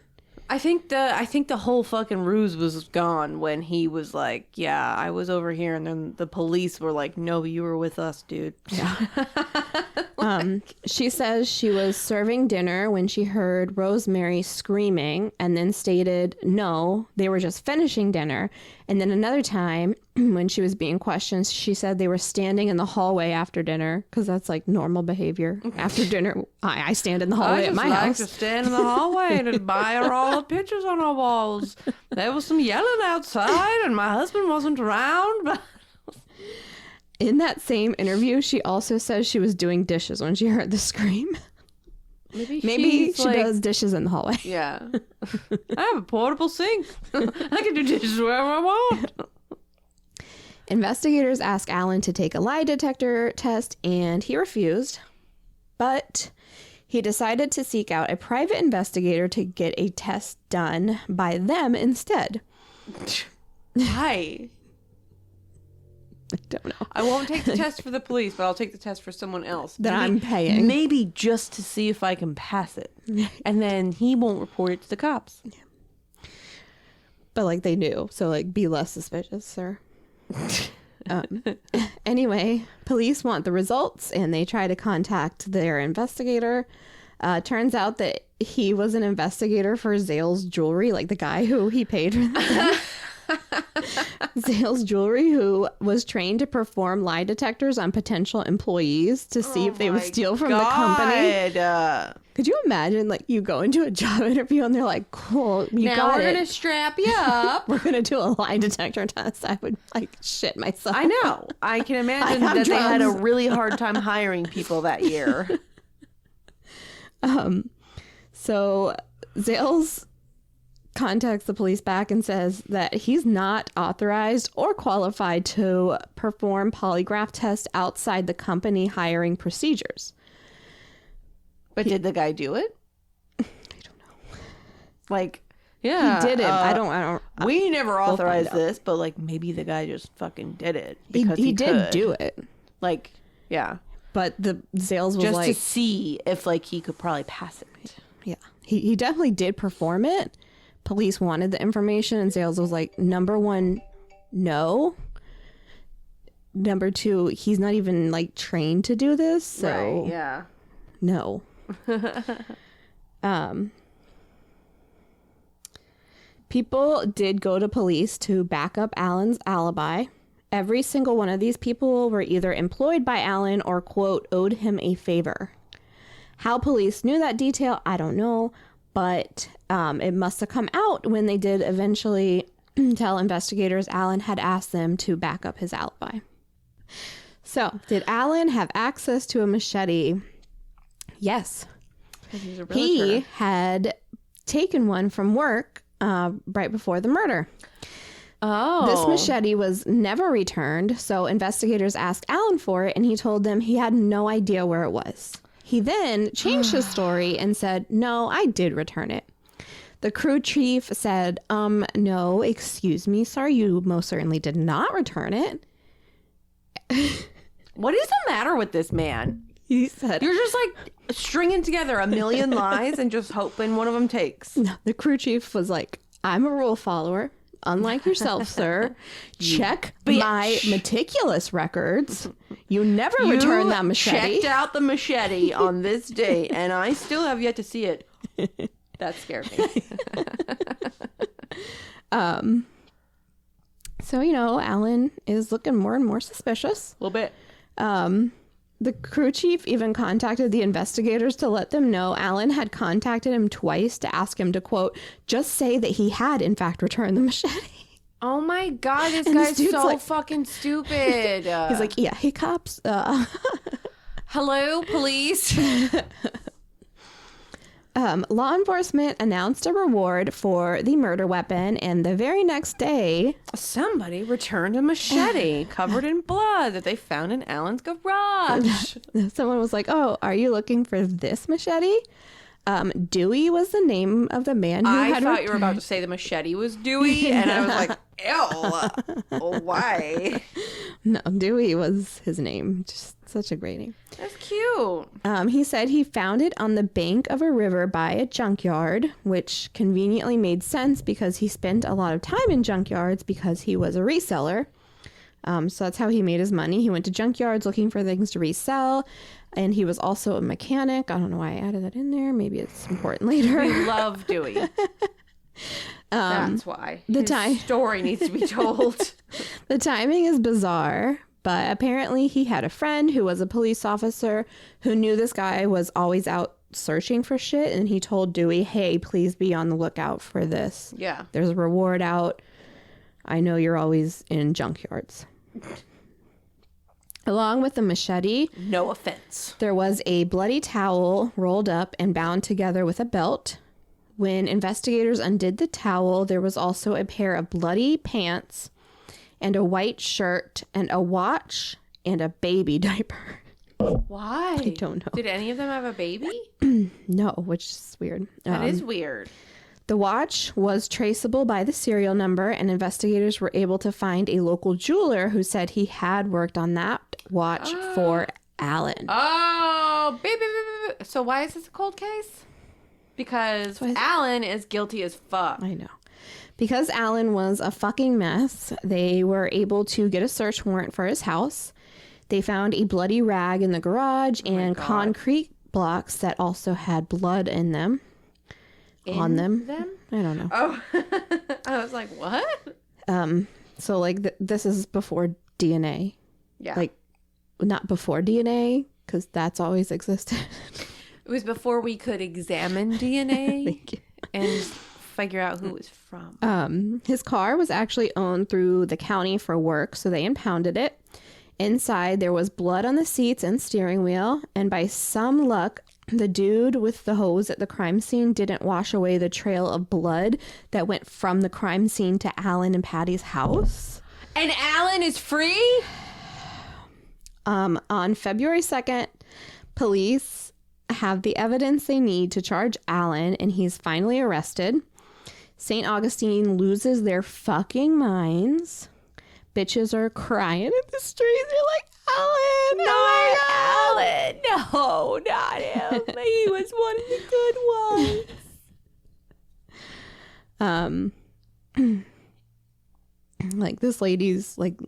I think the whole fucking ruse was gone when he was like, yeah, I was over here, and then the police were like, no, you were with us, dude. Yeah. She says she was serving dinner when she heard Rosemary screaming, and then stated no, they were just finishing dinner. And then another time when she was being questioned, she said they were standing in the hallway after dinner, because that's like normal behavior. After dinner, I stand in the hallway at my house. I just like to stand in the hallway and admire all the pictures on our walls. There was some yelling outside, and my husband wasn't around, but... In that same interview, she also says she was doing dishes when she heard the scream. Maybe she does dishes in the hallway. Yeah. I have a portable sink. I can do dishes wherever I want. Investigators asked Alan to take a lie detector test, and he refused. But he decided to seek out a private investigator to get a test done by them instead. Why? I don't know. I won't take the test for the police, but I'll take the test for someone else. That I'm paying. Maybe just to see if I can pass it. And then he won't report it to the cops. Yeah. But, like, they knew. So, like, be less suspicious, sir. Anyway, police want the results, and they try to contact their investigator. Turns out that he was an investigator for Zales Jewelry, like the guy who he paid for that. Zales Jewelry, who was trained to perform lie detectors on potential employees to see if they would steal from the company. Could you imagine, like, you go into a job interview and they're like, cool, now we're going to strap you up. We're going to do a lie detector test. I would, like, shit myself. I know. I can imagine that they had a really hard time hiring people that year. So Zales contacts the police back and says that he's not authorized or qualified to perform polygraph tests outside the company hiring procedures. But did the guy do it? I don't know. Like, yeah. He did it. I don't. We never authorized this, but like maybe the guy just fucking did it because he did do it. Like, yeah. But the Zales was just like, to see if like he could probably pass it. Yeah. He definitely did perform it. Police wanted the information, and Zales was like, number one, no. Number two, he's not even like trained to do this, so right, yeah. No. People did go to police to back up Alan's alibi. Every single one of these people were either employed by Alan or, quote, owed him a favor. How police knew that detail, I don't know, but it must have come out when they did eventually tell investigators Alan had asked them to back up his alibi. So, did Alan have access to a machete? Yes. He's a realtor. He had taken one from work right before the murder. Oh. This machete was never returned, so investigators asked Alan for it, and he told them he had no idea where it was. He then changed his story and said, no, I did return it. The crew chief said, no, excuse me, sir, you most certainly did not return it. What is the matter with this man? He said, you're just like stringing together a million lies and just hoping one of them takes. No, the crew chief was like, I'm a rule follower. Unlike yourself, sir. Check my meticulous records. You never returned that machete. Checked out the machete on this date, and I still have yet to see it. That scared me. So, Alan is looking more and more suspicious. A little bit. The crew chief even contacted the investigators to let them know Alan had contacted him twice to ask him to, quote, just say that he had, in fact, returned the machete. Oh, my God. This guy's so like, fucking stupid. He's like, yeah, hey, cops. Hello, police. Law enforcement announced a reward for the murder weapon, and the very next day, somebody returned a machete covered in blood that they found in Alan's garage. Someone was like, oh, are you looking for this machete? Dewey was the name of the man who I thought you were about to say the machete was Dewey, and I was like, ew, why? No, Dewey was his name. Just such a great name. That's cute. He said he found it on the bank of a river by a junkyard, which conveniently made sense because he spent a lot of time in junkyards because he was a reseller. So that's how he made his money. He went to junkyards looking for things to resell, and he was also a mechanic. I don't know why I added that in there. Maybe it's important later. We love Dewey. That's why. His story needs to be told. The timing is bizarre, but apparently he had a friend who was a police officer who knew this guy was always out searching for shit, and he told Dewey, hey, please be on the lookout for this. Yeah. There's a reward out. I know you're always in junkyards. Along with the machete, no offense, there was a bloody towel rolled up and bound together with a belt. When investigators undid the towel, there was also a pair of bloody pants and a white shirt and a watch and a baby diaper. Why? I don't know. Did any of them have a baby? No, which is weird. That is weird. The watch was traceable by the serial number, and investigators were able to find a local jeweler who said he had worked on that watch for Alan. Oh, baby. So why is this a cold case? Because Alan is guilty as fuck. I know. Because Alan was a fucking mess, they were able to get a search warrant for his house. They found a bloody rag in the garage and concrete blocks that also had blood in them. On them? I don't know. Oh, I was like, what? So like this is before DNA. Yeah. Like not before DNA because that's always existed. It was before we could examine DNA Thank you. and figure out who it was from. His car was actually owned through the county for work, so they impounded it. Inside, there was blood on the seats and steering wheel, and by some luck, the dude with the hose at the crime scene didn't wash away the trail of blood that went from the crime scene to Alan and Patty's house. And Alan is free? On February 2nd, police have the evidence they need to charge Alan, and he's finally arrested. St. Augustine loses their fucking minds. Bitches are crying in the streets. They're like, Alan, Not Alan. No, not him. He was one of the good ones. Like this lady's like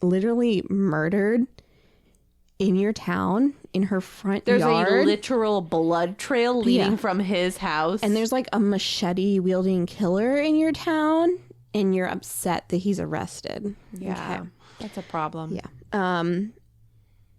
literally murdered in your town in her front There's yard. a literal blood trail leading from his house. And there's like a machete wielding killer in your town, and you're upset that he's arrested. yeah, Okay. that's a problem. Yeah.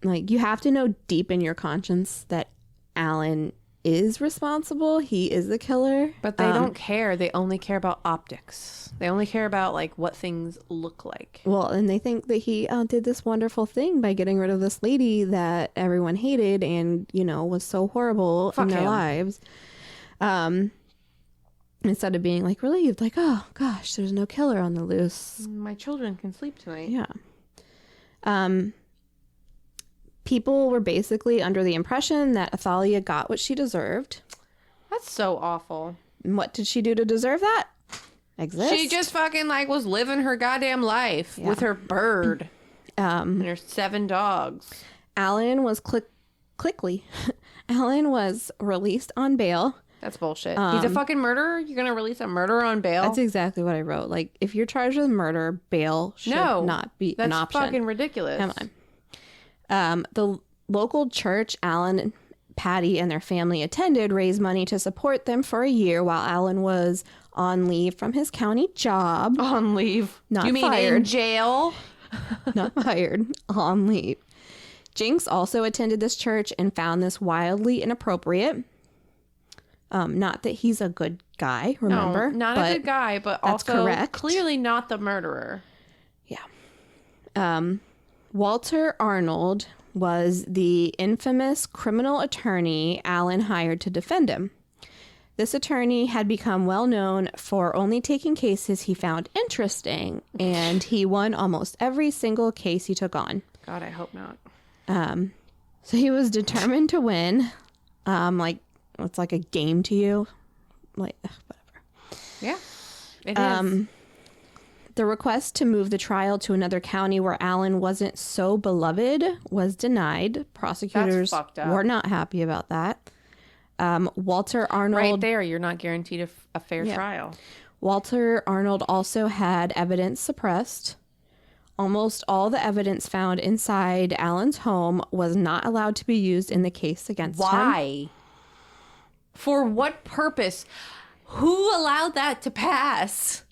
Like you have to know deep in your conscience that Alan is responsible. He is the killer. But they don't care. They only care about optics. They only care about like what things look like. Well, and they think that he did this wonderful thing by getting rid of this lady that everyone hated and, you know, was so horrible in their lives. Instead of being like relieved, like, oh gosh, there's no killer on the loose. My children can sleep tonight. Yeah. People were basically under the impression that Athalia got what she deserved. That's so awful. And what did she do to deserve that? Exist. She just fucking like was living her goddamn life with her bird and her 7 dogs. Alan was quickly. Alan was released on bail. That's bullshit. He's a fucking murderer? You're going to release a murderer on bail? That's exactly what I wrote. Like, if you're charged with murder, bail should not be an option. That's fucking ridiculous. Come on. The local church Alan and Patty and their family attended raised money to support them for a year while Alan was on leave from his county job. On leave? Not you mean fired. in jail? Not fired. On leave. Jinx also attended this church and found this wildly inappropriate. Not that he's a good guy, remember? No, not a good guy, but that's also correct. Clearly not the murderer. Yeah. Walter Arnold was the infamous criminal attorney Alan hired to defend him. This attorney had become well known for only taking cases he found interesting, and he won almost every single case he took on. God, I hope not. So he was determined to win. Like, it's like a game to you. Like, whatever. Yeah, it is. The request to move the trial to another county where Alan wasn't so beloved was denied. Prosecutors That's fucked up. were not happy about that. Walter Arnold... Right there, you're not guaranteed a fair trial. Walter Arnold also had evidence suppressed. Almost all the evidence found inside Alan's home was not allowed to be used in the case against him. Why? For what purpose? Who allowed that to pass?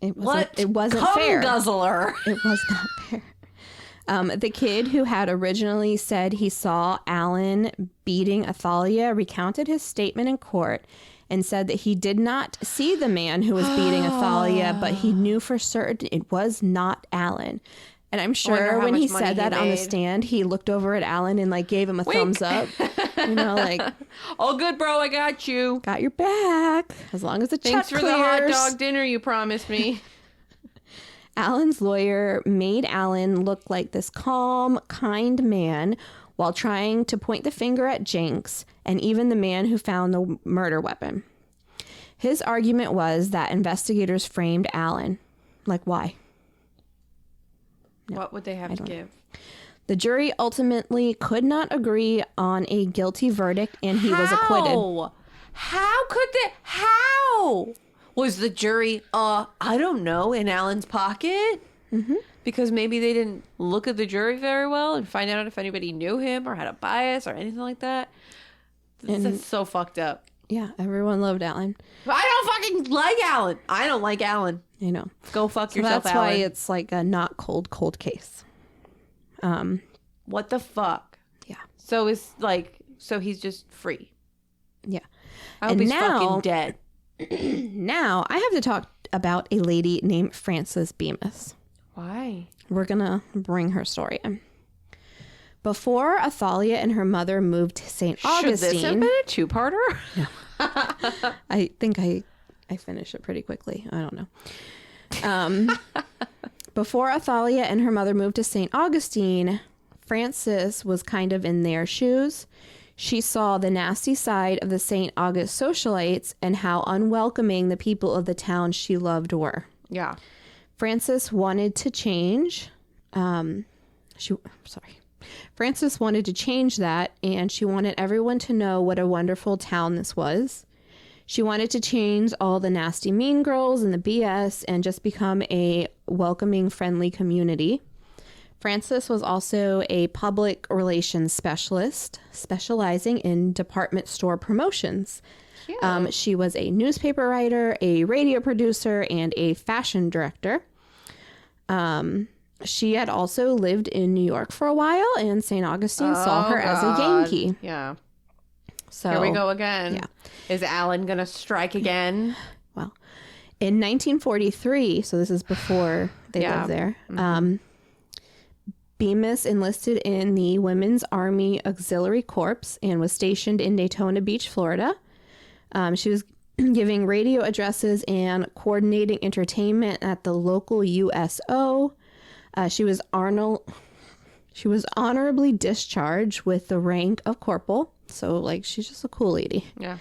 It wasn't cum fair. guzzler. It was not fair. The kid who had originally said he saw Alan beating Athalia recounted his statement in court and said that he did not see the man who was beating Athalia, but he knew for certain it was not Alan. And I'm sure when he said that on the stand, he looked over at Alan and like gave him a thumbs up. You know, like, all good, bro. I got you. got your back. As long as the check Thanks for clears. the hot dog dinner you promised me. Alan's lawyer made Alan look like this calm, kind man while trying to point the finger at Jinx and even the man who found the murder weapon. His argument was that investigators framed Alan. Like, why? What would they have to give? The jury ultimately could not agree on a guilty verdict, and he was acquitted. How could they? How? Was the jury, I don't know, in Alan's pocket? Mm-hmm. Because maybe they didn't look at the jury very well and find out if anybody knew him or had a bias or anything like that. That's so fucked up. Yeah, everyone loved Alan. But I don't fucking like Alan. I don't like Alan. You know. Go fuck yourself, that's Alan. why it's like a not cold case. What the fuck? Yeah. So he's just free. Yeah. I hope he's fucking dead. Now I have to talk about a lady named Frances Bemis. Why? We're gonna bring her story in. Before Athalia and her mother moved to St. Augustine... Should this have been a two-parter? No. I think I finished it pretty quickly. I don't know. Before Athalia and her mother moved to St. Augustine, Frances was kind of in their shoes. She saw the nasty side of the St. August socialites and how unwelcoming the people of the town she loved were. Yeah. Frances wanted to change. Frances wanted to change that, and she wanted everyone to know what a wonderful town this was. She wanted to change all the nasty mean girls and the BS and just become a welcoming, friendly community. Frances was also a public relations specialist, specializing in department store promotions. She was a newspaper writer, a radio producer, and a fashion director. She had also lived in New York for a while, and St. Augustine saw her as a Yankee. Yeah. So here we go again. Yeah. Is Alan going to strike again? Well, in 1943, so this is before they lived there, Bemis enlisted in the Women's Army Auxiliary Corps and was stationed in Daytona Beach, Florida. She was giving radio addresses and coordinating entertainment at the local USO. She was honorably discharged with the rank of corporal. So, like, she's just a cool lady. Yeah.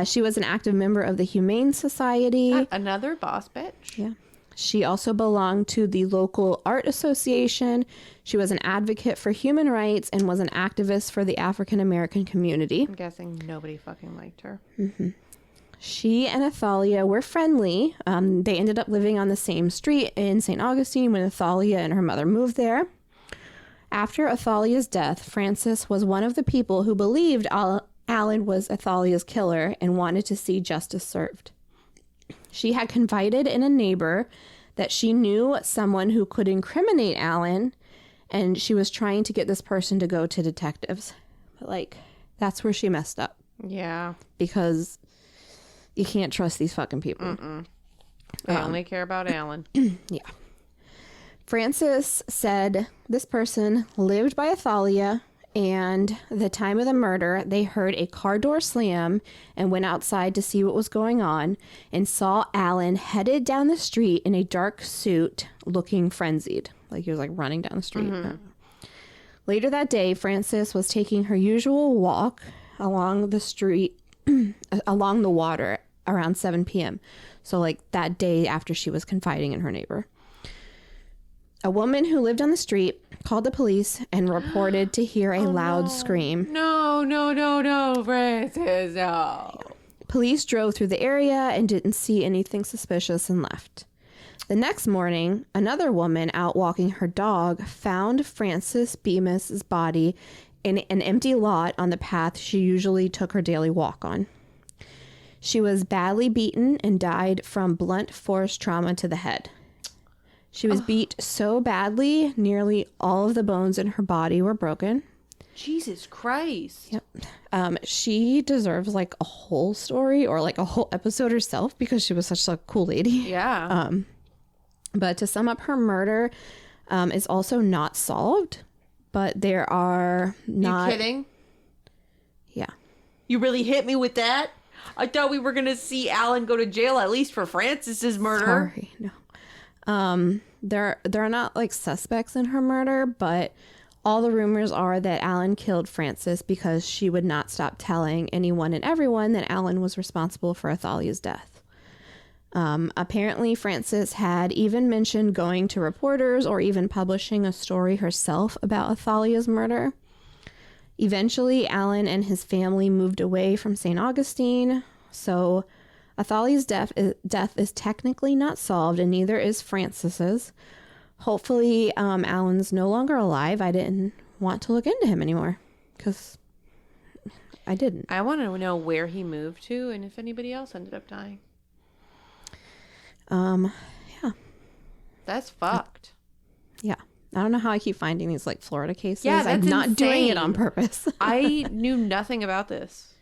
She was an active member of the Humane Society. Another boss bitch. Yeah. She also belonged to the local art association. She was an advocate for human rights and was an activist for the African American community. I'm guessing nobody fucking liked her. Mm-hmm. She and Athalia were friendly. They ended up living on the same street in St. Augustine when Athalia and her mother moved there. After Athalia's death, Frances was one of the people who believed Alan was Athalia's killer and wanted to see justice served. She had confided in a neighbor that she knew someone who could incriminate Alan, and she was trying to get this person to go to detectives. But, like, that's where she messed up. Yeah. Because you can't trust these fucking people. They only care about Alan. Yeah. Frances said this person lived by Athalia, and the time of the murder, they heard a car door slam and went outside to see what was going on and saw Alan headed down the street in a dark suit looking frenzied. Like he was like running down the street. Later that day, Frances was taking her usual walk along the street, along the water around 7 p.m. So like that day after she was confiding in her neighbor. A woman who lived on the street called the police and reported to hear a loud scream. No, Frances, no. Police drove through the area and didn't see anything suspicious and left. The next morning, another woman out walking her dog found Frances Bemis's body in an empty lot on the path she usually took her daily walk on. She was badly beaten and died from blunt force trauma to the head. She was beat so badly, nearly all of the bones in her body were broken. Jesus Christ. Yep. She deserves like a whole story or like a whole episode herself because she was such a cool lady. Yeah. But to sum up, her murder is also not solved, but there are not... You kidding? Yeah. You really hit me with that? I thought we were going to see Alan go to jail at least for Frances's murder. Sorry, no. There are not like suspects in her murder, but all the rumors are that Alan killed Frances because she would not stop telling anyone and everyone that Alan was responsible for Athalia's death. Apparently Frances had even mentioned going to reporters or even publishing a story herself about Athalia's murder. Eventually, Alan and his family moved away from St. Augustine, so Athalia's death is technically not solved, and neither is Frances's. Hopefully, Alan's no longer alive. I didn't want to look into him anymore because I didn't. I want to know where he moved to and if anybody else ended up dying. Yeah. That's fucked. Yeah. I don't know how I keep finding these like Florida cases. Yeah, that's I'm not doing it insane. on purpose. I knew nothing about this.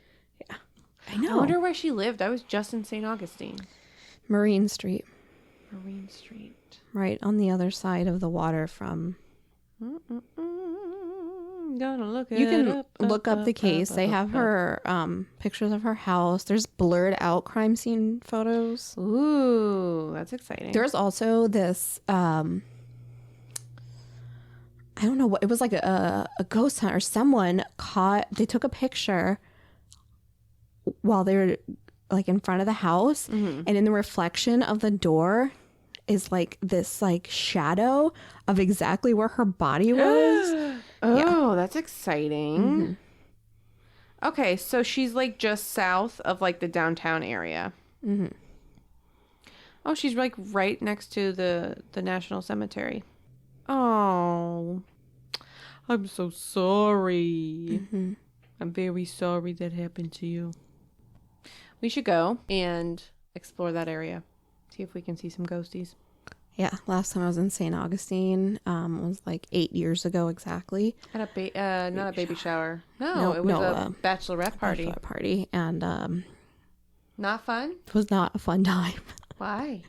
Yeah. I know. I wonder where she lived. I was just in St. Augustine. Marine Street. Marine Street. Right on the other side of the water from... Gonna look it You can up, look up the case. They have her pictures of her house. There's blurred out crime scene photos. Ooh, that's exciting. There's also this... I don't know what... It was like a ghost hunt or someone caught... They took a picture while they were like in front of the house. Mm-hmm. And in the reflection of the door is like this like shadow of exactly where her body was. Oh, that's exciting. Mm-hmm. Okay, so she's like just south of like the downtown area. Mm-hmm. Oh, she's like right next to the National Cemetery. Oh, I'm so sorry. Mm-hmm. I'm very sorry that happened to you. We should go and explore that area. See if we can see some ghosties. Yeah, last time I was in St. Augustine was like 8 years ago exactly. At a not a baby shower. No, it was a bachelorette party. Bachelorette party, and not fun. It was not a fun time. Why?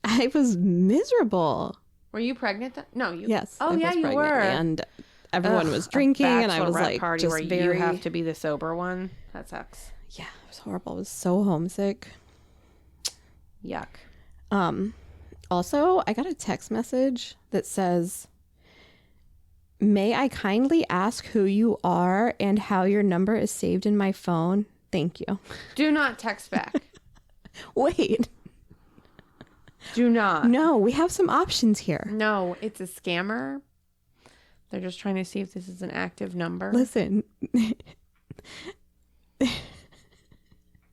I was miserable. Were you pregnant? No, you. Yes. Oh yeah, you were. And everyone was drinking, and I was like, party just where very... you have to be the sober one. That sucks. Yeah, it was horrible. I was so homesick. Yuck. Also, I got a text message that says, "May I kindly ask who you are and how your number is saved in my phone? Thank you." Do not text back. Wait. Do not. No, we have some options here. No, it's a scammer. They're just trying to see if this is an active number. Listen.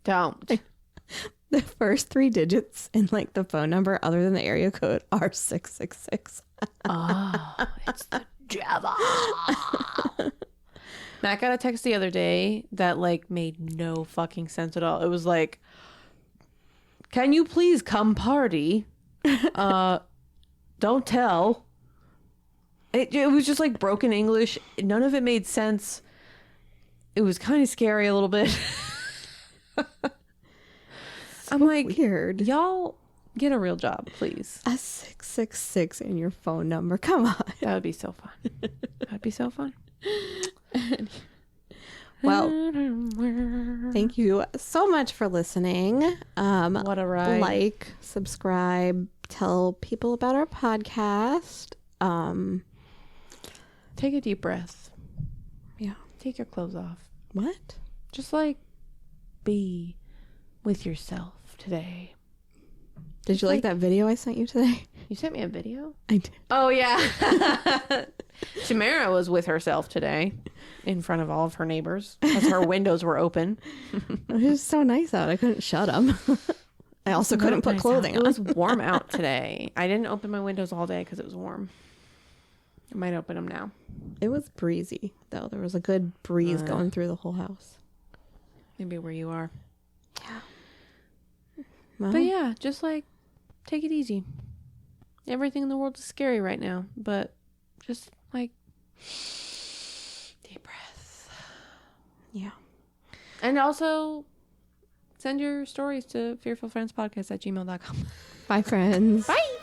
Don't. The first 3 digits in like the phone number other than the area code are 666. Oh, it's the devil. Matt got a text the other day that like made no fucking sense at all. It was like, "Can you please come party? Don't tell." It was just like broken English. None of it made sense. It was kind of scary a little bit. I'm like, weird. Y'all get a real job, please. A 666 in your phone number. Come on. That would be so fun. That'd be so fun. Well, thank you so much for listening. What a ride. Like, subscribe, tell people about our podcast. Take a deep breath. Yeah. Take your clothes off. What? Just like be with yourself today. Did you like that video I sent you today? You sent me a video? I did. Oh, yeah. Tamara was with herself today in front of all of her neighbors as her windows were open. It was so nice out. I couldn't shut them. I also couldn't put clothing on. It was warm out today. I didn't open my windows all day because it was warm. I might open them now. It was breezy, though. There was a good breeze going through the whole house. Maybe where you are. Yeah. Well, but yeah, just like take it easy. Everything in the world is scary right now, but just like deep breath. Yeah. And also send your stories to fearfulfriendspodcast@gmail.com. Bye, friends. Bye.